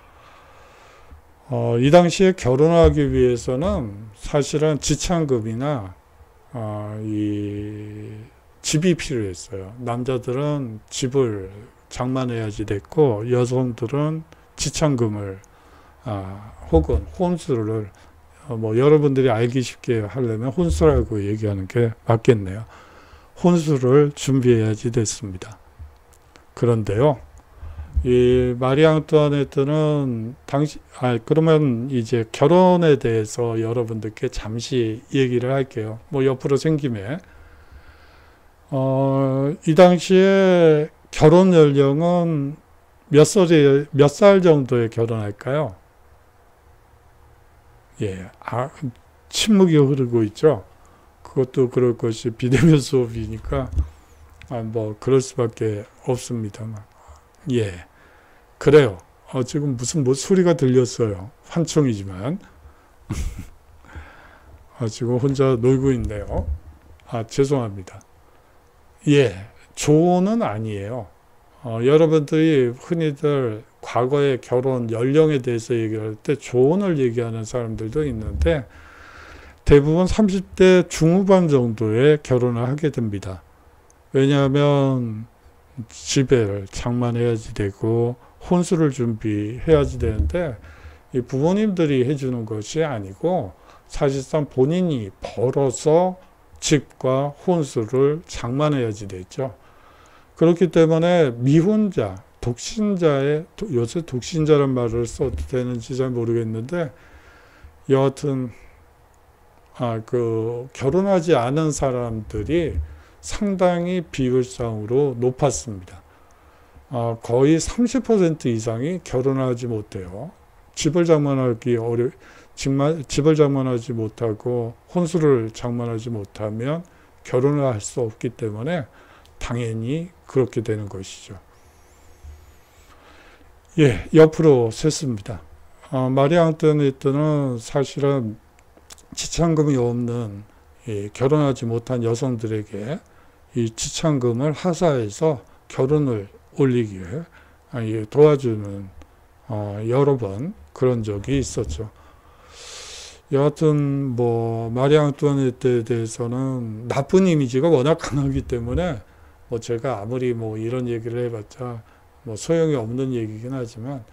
이 당시에 결혼하기 위해서는 사실은 지참금이나 이 집이 필요했어요. 남자들은 집을 장만해야지 됐고, 여성들은 지참금을 혹은 혼수를 여러분들이 알기 쉽게 하려면 혼수라고 얘기하는 게 맞겠네요. 혼수를 준비해야지 됐습니다. 그런데요, 이 마리 앙뚜아네트는 그러면 이제 결혼에 대해서 여러분들께 잠시 얘기를 할게요. 옆으로 생김에 이 당시에 결혼 연령은 몇 살 정도에 결혼할까요? 예, 침묵이 흐르고 있죠. 그것도 그럴 것이 비대면 수업이니까 그럴 수밖에 없습니다만, 예, 그래요. 지금 무슨 소리가 들렸어요. 환청이지만 지금 혼자 놀고 있네요. 죄송합니다. 예, 조언은 아니에요. 여러분들이 흔히들 과거의 결혼 연령에 대해서 얘기할 때 조언을 얘기하는 사람들도 있는데, 대부분 30대 중후반 정도에 결혼을 하게 됩니다. 왜냐하면 집을 장만해야지 되고 혼수를 준비해야지 되는데, 이 부모님들이 해주는 것이 아니고 사실상 본인이 벌어서 집과 혼수를 장만해야지 되죠. 그렇기 때문에 미혼자, 독신자의, 요새 독신자란 말을 써도 되는지 잘 모르겠는데, 여하튼 결혼하지 않은 사람들이 상당히 비율상으로 높았습니다. 거의 30% 이상이 결혼하지 못해요. 집을 장만하지 못하고 혼수를 장만하지 못하면 결혼을 할 수 없기 때문에 당연히 그렇게 되는 것이죠. 예, 옆으로 샜습니다. 마리 앙뚜아네트는 사실은 지참금이 없는 결혼하지 못한 여성들에게 이 지참금을 하사해서 결혼을 올리기에 도와주는 여러 번 그런 적이 있었죠. 여하튼 마리 앙뚜아네트에 대해서는 나쁜 이미지가 워낙 강하기 때문에 제가 아무리 이런 얘기를 해봤자 소용이 없는 얘기긴 하지만,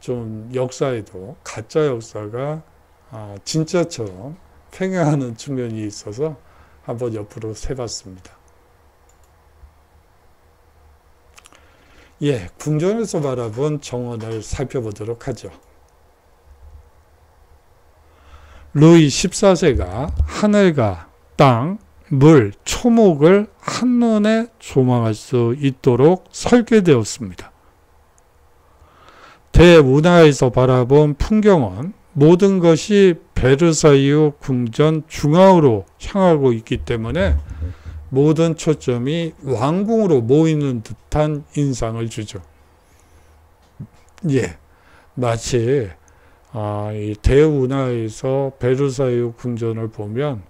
좀 역사에도 가짜 역사가 진짜처럼 팽행하는 측면이 있어서 한번 옆으로 세봤습니다. 예, 궁전에서 바라본 정원을 살펴보도록 하죠. 루이 14세가 하늘과 땅, 물, 초목을 한눈에 조망할 수 있도록 설계되었습니다. 대문화에서 바라본 풍경은 모든 것이 베르사유 궁전 중앙으로 향하고 있기 때문에 모든 초점이 왕궁으로 모이는 듯한 인상을 주죠. 예, 마치 이 대운하에서 베르사유 궁전을 보면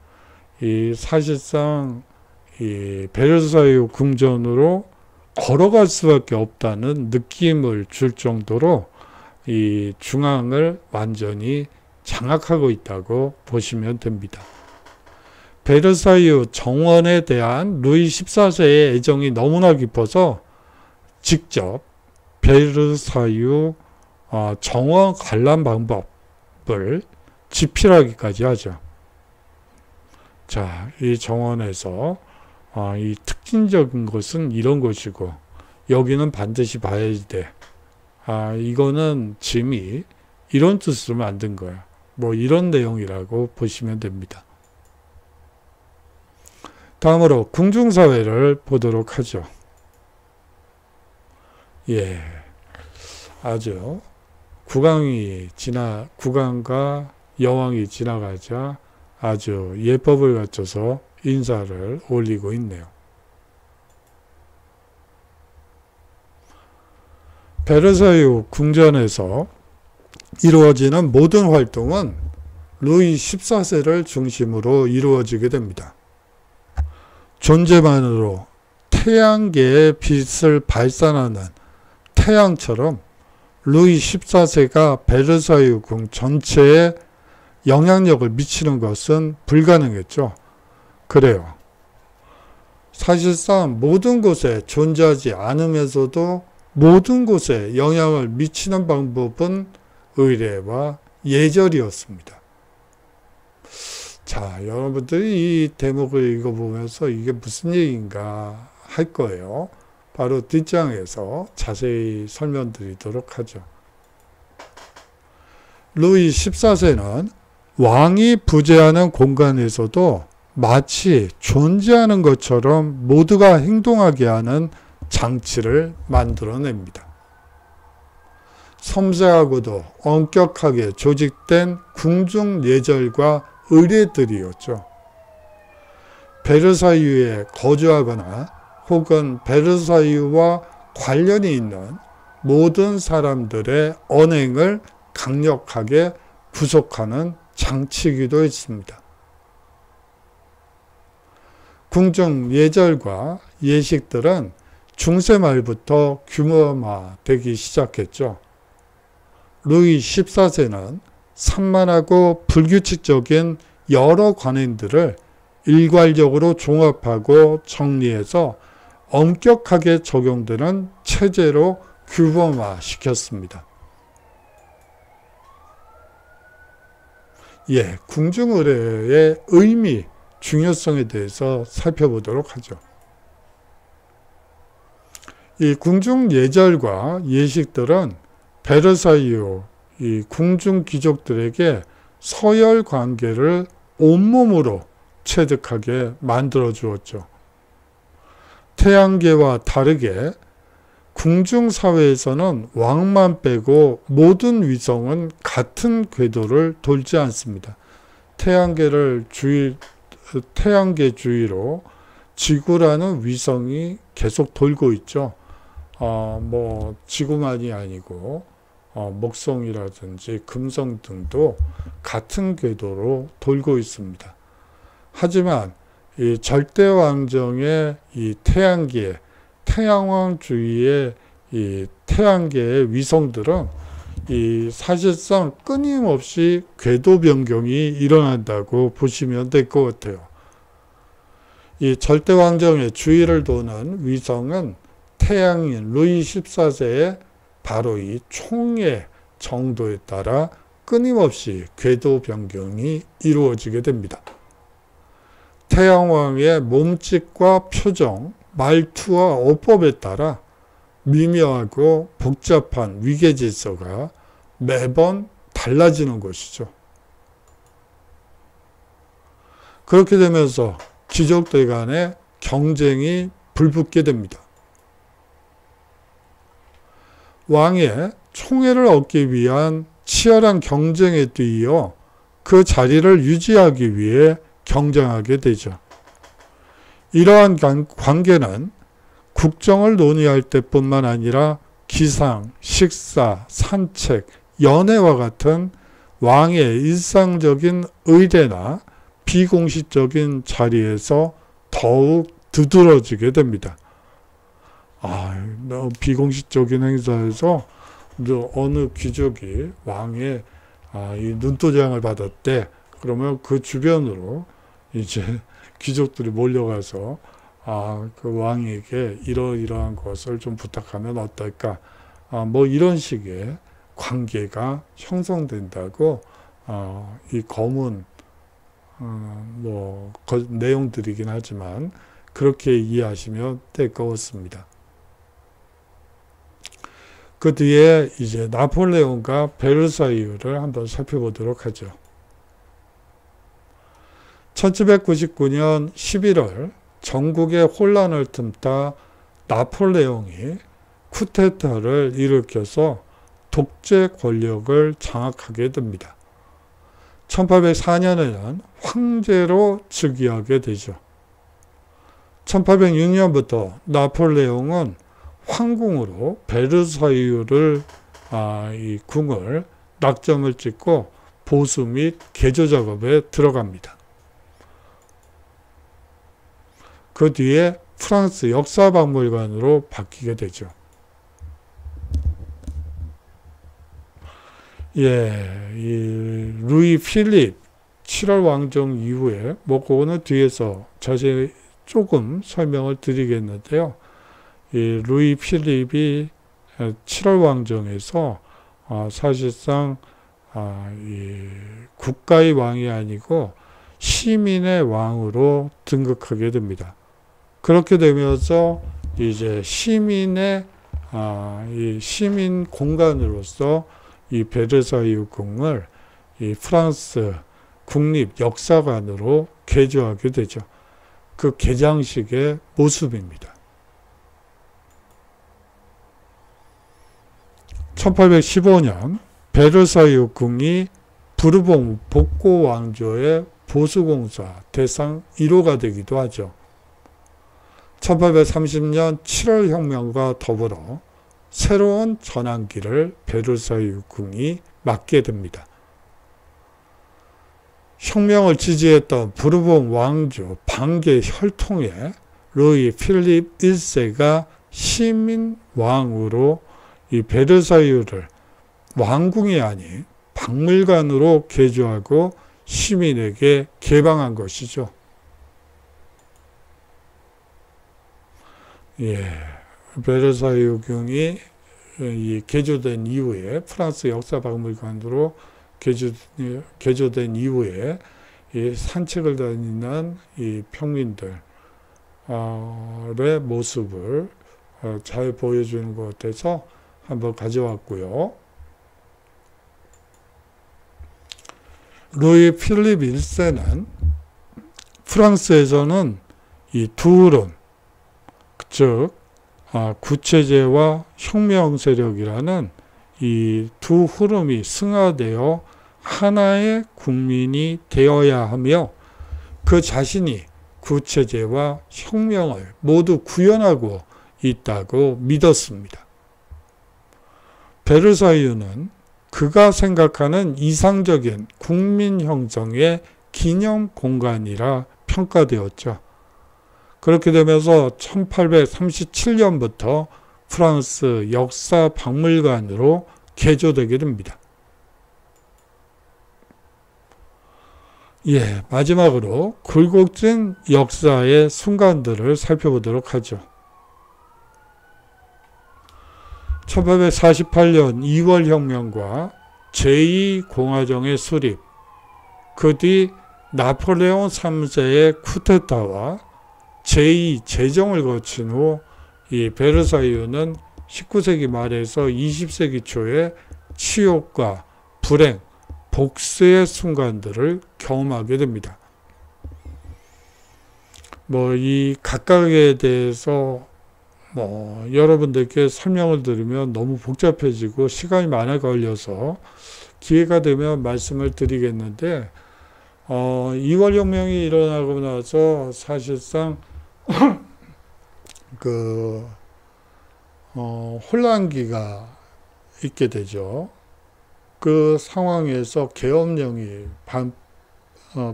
사실상 이 베르사유 궁전으로 걸어갈 수밖에 없다는 느낌을 줄 정도로 이 중앙을 완전히 장악하고 있다고 보시면 됩니다. 베르사유 정원에 대한 루이 14세의 애정이 너무나 깊어서 직접 베르사유 정원 관람 방법을 집필하기까지 하죠. 자, 이 정원에서 이 특징적인 것은 이런 것이고 여기는 반드시 봐야 돼. 이거는 짐이 이런 뜻으로 만든 거야. 뭐 이런 내용이라고 보시면 됩니다. 다음으로 궁중사회를 보도록 하죠. 예, 아주 국왕과 여왕이 지나가자 아주 예법을 갖춰서 인사를 올리고 있네요. 베르사유 궁전에서 이루어지는 모든 활동은 루이 14세를 중심으로 이루어지게 됩니다. 존재만으로 태양계의 빛을 발산하는 태양처럼 루이 14세가 베르사유 궁 전체에 영향력을 미치는 것은 불가능했죠. 그래요. 사실상 모든 곳에 존재하지 않으면서도 모든 곳에 영향을 미치는 방법은 의례와 예절이었습니다. 자, 여러분들이 이 대목을 읽어보면서 이게 무슨 얘기인가 할 거예요. 바로 뒷장에서 자세히 설명드리도록 하죠. 루이 14세는 왕이 부재하는 공간에서도 마치 존재하는 것처럼 모두가 행동하게 하는 장치를 만들어냅니다. 섬세하고도 엄격하게 조직된 궁중 예절과 의례들이었죠. 베르사유에 거주하거나 혹은 베르사유와 관련이 있는 모든 사람들의 언행을 강력하게 구속하는 장치이기도 했습니다. 궁중 예절과 예식들은 중세 말부터 규모화되기 시작했죠. 루이 14세는 산만하고 불규칙적인 여러 관행들을 일괄적으로 종합하고 정리해서 엄격하게 적용되는 체제로 규범화시켰습니다. 예, 궁중의례의 의미, 중요성에 대해서 살펴보도록 하죠. 이 궁중 예절과 예식들은 베르사유 이 궁중 귀족들에게 서열 관계를 온몸으로 체득하게 만들어 주었죠. 태양계와 다르게 궁중 사회에서는 왕만 빼고 모든 위성은 같은 궤도를 돌지 않습니다. 태양계 주위로 지구라는 위성이 계속 돌고 있죠. 뭐 지구만이 아니고 목성이라든지 금성 등도 같은 궤도로 돌고 있습니다. 하지만 이 절대왕정의 이 태양왕 주위의 이 태양계의 위성들은 이 사실상 끊임없이 궤도 변경이 일어난다고 보시면 될 것 같아요. 이 절대왕정의 주위를 도는 위성은 태양인 루이 14세의 바로 이 총의 정도에 따라 끊임없이 궤도 변경이 이루어지게 됩니다. 태양왕의 몸짓과 표정, 말투와 어법에 따라 미묘하고 복잡한 위계질서가 매번 달라지는 것이죠. 그렇게 되면서 귀족들 간의 경쟁이 불붙게 됩니다. 왕의 총애를 얻기 위한 치열한 경쟁에 뒤이어 그 자리를 유지하기 위해 경쟁하게 되죠. 이러한 관계는 국정을 논의할 때뿐만 아니라 기상, 식사, 산책, 연애와 같은 왕의 일상적인 의례나 비공식적인 자리에서 더욱 두드러지게 됩니다. 비공식적인 행사에서 어느 귀족이 왕의 이 눈도장을 받았대. 그러면 그 주변으로 이제 귀족들이 몰려가서 그 왕에게 이러이러한 것을 좀 부탁하면 어떨까? 뭐 이런 식의 관계가 형성된다고 이 검은 내용들이긴 하지만 그렇게 이해하시면 될 것 같습니다. 그 뒤에 이제 나폴레옹과 베르사유를 한번 살펴보도록 하죠. 1799년 11월 전국의 혼란을 틈타 나폴레옹이 쿠데타를 일으켜서 독재 권력을 장악하게 됩니다. 1804년에는 황제로 즉위하게 되죠. 1806년부터 나폴레옹은 황궁으로 베르사유를 이 궁을 낙점을 찍고 보수 및 개조 작업에 들어갑니다. 그 뒤에 프랑스 역사박물관으로 바뀌게 되죠. 이 루이 필립 7월 왕정 이후에 그거는 뒤에서 자세히 조금 설명을 드리겠는데요. 이 루이 필립이 7월 왕정에서 사실상 이 국가의 왕이 아니고 시민의 왕으로 등극하게 됩니다. 그렇게 되면서 이제 시민의 이 시민 공간으로서 이 베르사유 궁을 이 프랑스 국립 역사관으로 개조하게 되죠. 그 개장식의 모습입니다. 1815년 베르사유 궁이 부르봉 복고 왕조의 보수공사 대상 1호가 되기도 하죠. 1830년 7월 혁명과 더불어 새로운 전환기를 베르사유 궁이 맞게 됩니다. 혁명을 지지했던 부르봉 왕조 반개 혈통의 루이 필립 1세가 시민 왕으로 이 베르사유를 왕궁이 아닌 박물관으로 개조하고 시민에게 개방한 것이죠. 베르사유 궁이 개조된 이후에 프랑스 역사박물관으로 개조된 이후에 이 산책을 다니는 이 평민들의 모습을 잘 보여주는 것 같아서 한번 가져왔고요. 루이 필립 1세는 프랑스에서는 이 두 흐름, 즉 구체제와 혁명 세력이라는 이 두 흐름이 승화되어 하나의 국민이 되어야 하며 그 자신이 구체제와 혁명을 모두 구현하고 있다고 믿었습니다. 베르사유는 그가 생각하는 이상적인 국민 형성의 기념 공간이라 평가되었죠. 그렇게 되면서 1837년부터 프랑스 역사박물관으로 개조되게 됩니다. 마지막으로 굴곡진 역사의 순간들을 살펴보도록 하죠. 1848년 2월 혁명과 제2공화정의 수립, 그 뒤 나폴레옹 3세의 쿠데타와 제2제정을 거친 후 이 베르사유는 19세기 말에서 20세기 초에 치욕과 불행, 복수의 순간들을 경험하게 됩니다. 이 각각에 대해서 여러분들께 설명을 드리면 너무 복잡해지고 시간이 많이 걸려서 기회가 되면 말씀을 드리겠는데 2월 혁명이 일어나고 나서 사실상 혼란기가 있게 되죠. 그 상황에서 계엄령이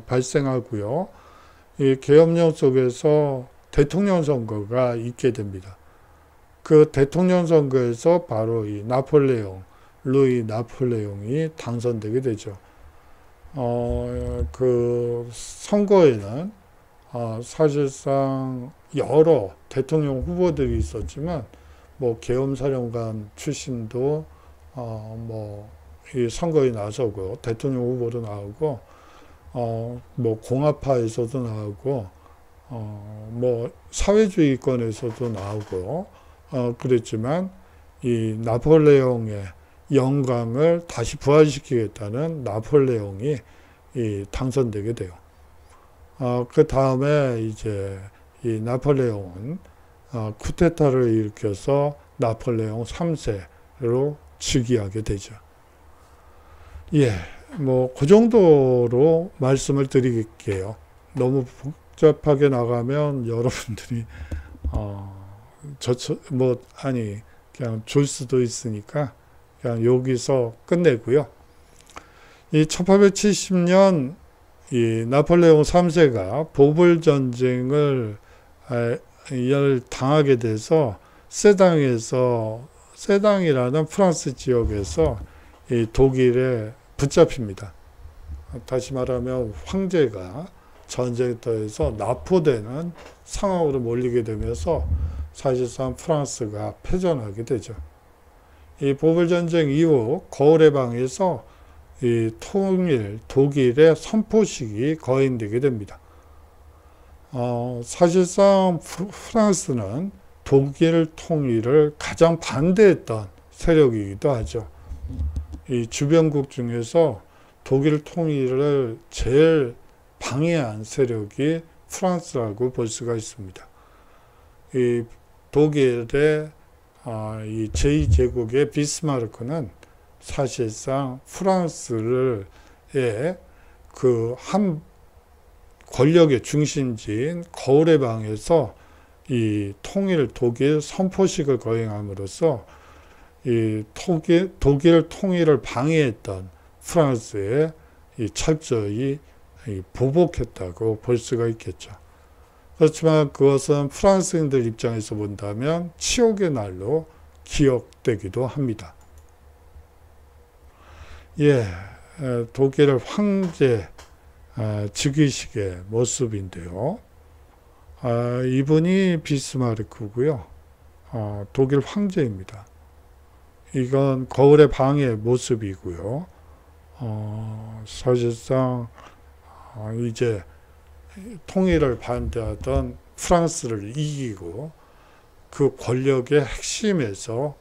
발생하고요. 이 계엄령 속에서 대통령 선거가 있게 됩니다. 그 대통령 선거에서 바로 이 루이 나폴레옹이 당선되게 되죠. 그 선거에는 사실상 여러 대통령 후보들이 있었지만 뭐 계엄사령관 출신도 이 선거에 나서고 대통령 후보로 나오고 뭐 공화파에서도 나오고 뭐 사회주의권에서도 나오고 그랬지만 이 나폴레옹의 영광을 다시 부활시키겠다는 나폴레옹이 당선되게 돼요. 그 다음에 이제 이 나폴레옹은 쿠데타를 일으켜서 나폴레옹 3세로 즉위하게 되죠. 예, 뭐 그 정도로 말씀을 드릴게요. 너무 복잡하게 나가면 여러분들이 그냥 줄 수도 있으니까 그냥 여기서 끝내고요. 이 1870년 이 나폴레옹 3세가 보불 전쟁을 당하게 돼서 세당이라는 프랑스 지역에서 이 독일에 붙잡힙니다. 다시 말하면 황제가 전쟁터에서 납포되는 상황으로 몰리게 되면서 사실상 프랑스가 패전하게 되죠. 이 보불전쟁 이후 거울의 방에서 이 독일의 선포식이 거행되게 됩니다. 사실상 프랑스는 독일 통일을 가장 반대했던 세력이기도 하죠. 이 주변국 중에서 독일 통일을 제일 방해한 세력이 프랑스라고 볼 수가 있습니다. 이 독일의 이 제2제국의 비스마르크는 사실상 프랑스의 그 한 권력의 중심지인 거울의 방에서 이 독일 선포식을 거행함으로써 이 독일 통일을 방해했던 프랑스에 철저히 보복했다고 볼 수가 있겠죠. 그렇지만 그것은 프랑스인들 입장에서 본다면 치욕의 날로 기억되기도 합니다. 예, 독일 황제 즉위식의 모습인데요. 이분이 비스마르크고요. 독일 황제입니다. 이건 거울의 방의 모습이고요. 사실상 이제 통일을 반대하던 프랑스를 이기고 그 권력의 핵심에서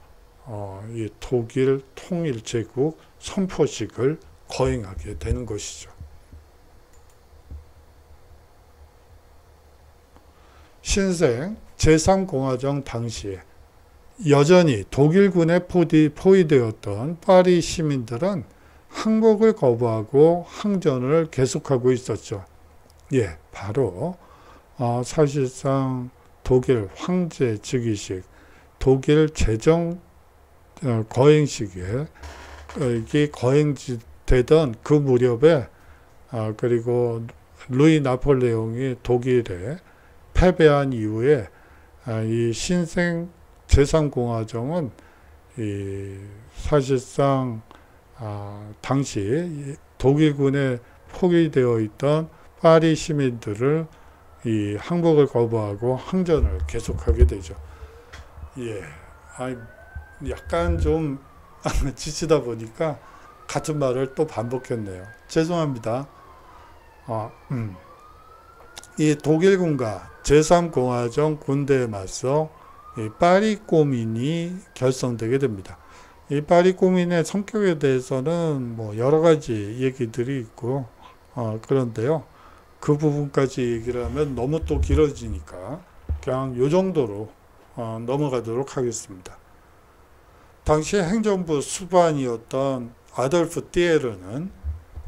이 독일 통일 제국 선포식을 거행하게 되는 것이죠. 신생 제3공화정 당시에 여전히 독일군에 포위되었던 파리 시민들은 항복을 거부하고 항전을 계속하고 있었죠. 예, 바로 사실상 독일 황제 즉위식, 독일 제정 거행식에 이게 거행되던 그 무렵에 그리고 루이 나폴레옹이 독일에 패배한 이후에 이 신생 제3공화정은 사실상 당시 독일군에 포위되어 있던 파리 시민들을 이 항복을 거부하고 항전을 계속하게 되죠. 예, 약간 좀 지치다 보니까 같은 말을 또 반복했네요. 죄송합니다. 이 독일군과 제3공화정 군대에 맞서 이 파리 꼬민이 결성되게 됩니다. 이 파리 꼬민의 성격에 대해서는 뭐 여러 가지 얘기들이 있고 그런데요. 그 부분까지 얘기를 하면 너무 또 길어지니까 그냥 요 정도로 넘어가도록 하겠습니다. 당시 행정부 수반이었던 아돌프 티에르는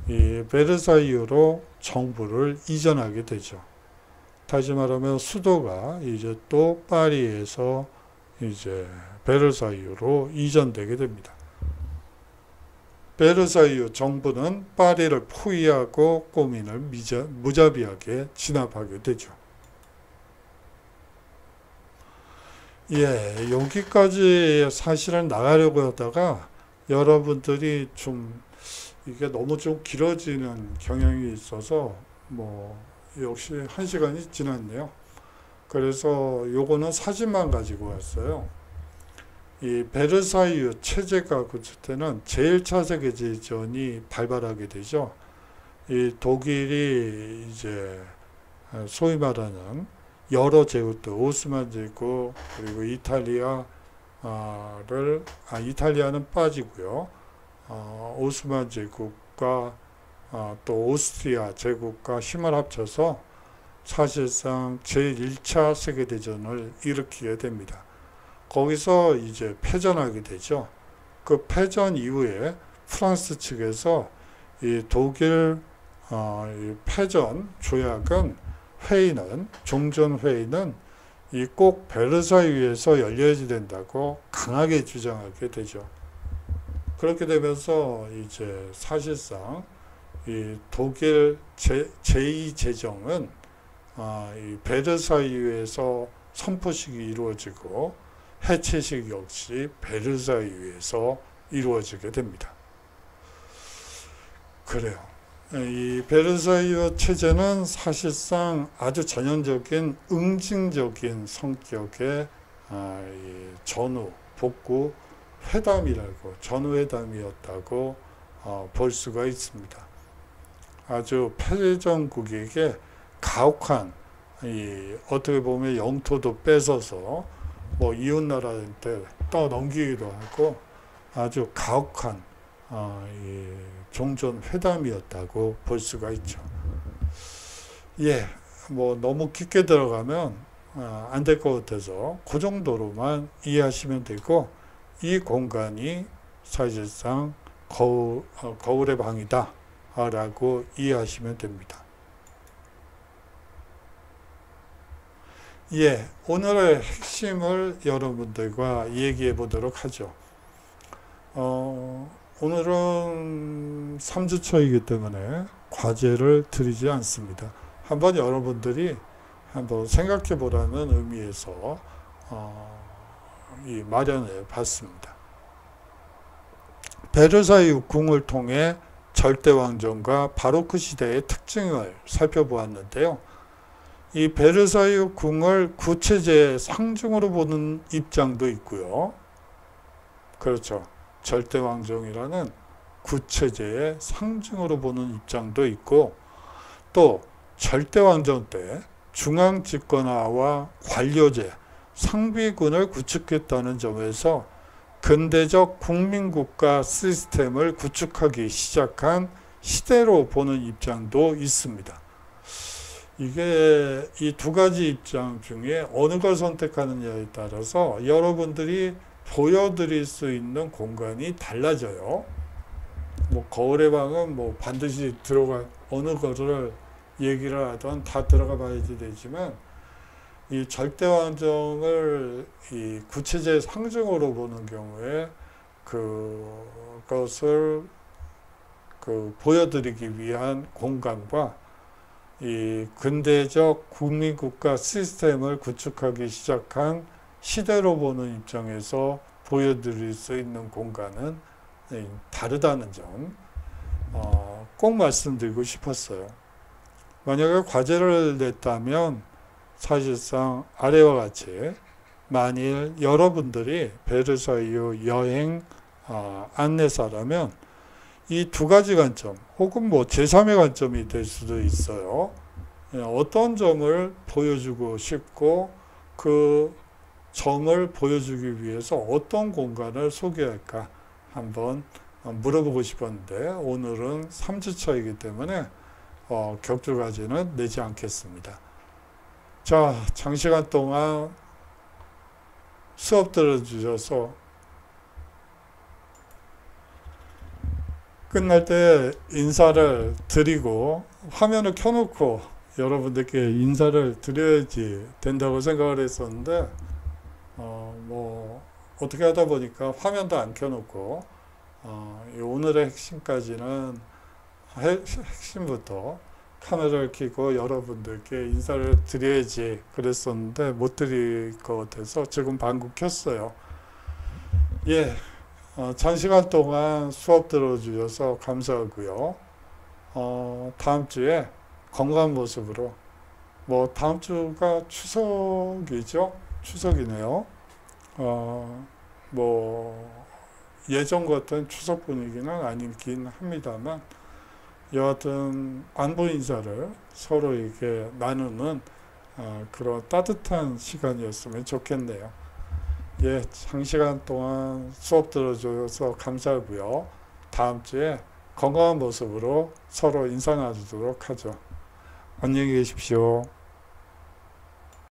이 베르사유로 정부를 이전하게 되죠. 다시 말하면 수도가 이제 또 파리에서 이제 베르사유로 이전되게 됩니다. 베르사유 정부는 파리를 포위하고 꼬민을 무자비하게 진압하게 되죠. 예, 여기까지 사실은 나가려고 하다가 여러분들이 좀 이게 너무 좀 길어지는 경향이 있어서 뭐 역시 1시간이 지났네요. 그래서 요거는 사진만 가지고 왔어요. 이 베르사유 체제가 굳을 때는 제1차 세계대전이 발발하게 되죠. 이 독일이 이제 소위 말하는 여러 제국들, 오스만 제국, 그리고 이탈리아는 빠지고요. 오스만 제국과 또 오스트리아 제국과 힘을 합쳐서 사실상 제1차 세계대전을 일으키게 됩니다. 거기서 이제 패전하게 되죠. 그 패전 이후에 프랑스 측에서 이 독일 이 패전 조약은 종전회의는 이 꼭 베르사유에서 열려야 된다고 강하게 주장하게 되죠. 그렇게 되면서 이제 사실상 이 독일 제2제정은 이 베르사유에서 선포식이 이루어지고 해체식 역시 베르사유에서 이루어지게 됩니다. 그래요. 이 베르사유 체제는 사실상 아주 전형적인 응징적인 성격의 전후, 복구 전후회담이었다고 볼 수가 있습니다. 아주 패전국에게 가혹한 어떻게 보면 영토도 뺏어서 뭐 이웃나라한테 떠넘기기도 하고 아주 가혹한 종전 회담이었다고 볼 수가 있죠. 예, 뭐 너무 깊게 들어가면 안 될 것 같아서 그 정도로만 이해하시면 되고, 이 공간이 사실상 거울의 방이다 라고 이해하시면 됩니다. 예, 오늘의 핵심을 여러분들과 얘기해 보도록 하죠. 오늘은 3주차이기 때문에 과제를 드리지 않습니다. 한번 여러분들이 한번 생각해 보라는 의미에서 마련해 봤습니다. 베르사유 궁을 통해 절대왕정과 바로크 시대의 특징을 살펴보았는데요. 이 베르사유 궁을 구체제의 상징으로 보는 입장도 있고요. 그렇죠. 절대왕정이라는 구체제의 상징으로 보는 입장도 있고, 또 절대왕정 때 중앙집권화와 관료제, 상비군을 구축했다는 점에서 근대적 국민국가 시스템을 구축하기 시작한 시대로 보는 입장도 있습니다. 이게 이 두 가지 입장 중에 어느 걸 선택하느냐에 따라서 여러분들이 보여드릴 수 있는 공간이 달라져요. 뭐 거울의 방은 뭐 반드시 어느 거를 얘기를 하든 다 들어가 봐야지 되지만, 이 절대왕정을 이 구체제 상징으로 보는 경우에 그것을 보여드리기 위한 공간과 이 근대적 국민국가 시스템을 구축하기 시작한 시대로 보는 입장에서 보여드릴 수 있는 공간은 다르다는 점 꼭 말씀드리고 싶었어요. 만약에 과제를 냈다면 사실상 아래와 같이, 만일 여러분들이 베르사유 여행 안내사라면 이 두 가지 관점 혹은 뭐 제3의 관점이 될 수도 있어요. 어떤 점을 보여주고 싶고 그 점을 보여주기 위해서 어떤 공간을 소개할까 한번 물어보고 싶었는데, 오늘은 3주차이기 때문에 격주과제는 내지 않겠습니다. 자, 장시간 동안 수업 들어주셔서 끝날 때 인사를 드리고 화면을 켜놓고 여러분들께 인사를 드려야지 된다고 생각을 했었는데 뭐 어떻게 하다 보니까 화면도 안 켜놓고 오늘의 핵심까지는 핵심부터 카메라를 켜고 여러분들께 인사를 드려야지 그랬었는데 못 드릴 것 같아서 지금 방금 켰어요. 예, 장시간 동안 수업 들어주셔서 감사하고요. 다음 주에 건강한 모습으로, 뭐 다음 주가 추석이죠? 추석이네요. 뭐 예전 같은 추석 분위기는 아니긴 합니다만 여하튼 안부 인사를 서로 이렇게 나누는 그런 따뜻한 시간이었으면 좋겠네요. 예, 장시간 동안 수업 들어줘서 감사하고요. 다음 주에 건강한 모습으로 서로 인사 나누도록 하죠. 안녕히 계십시오.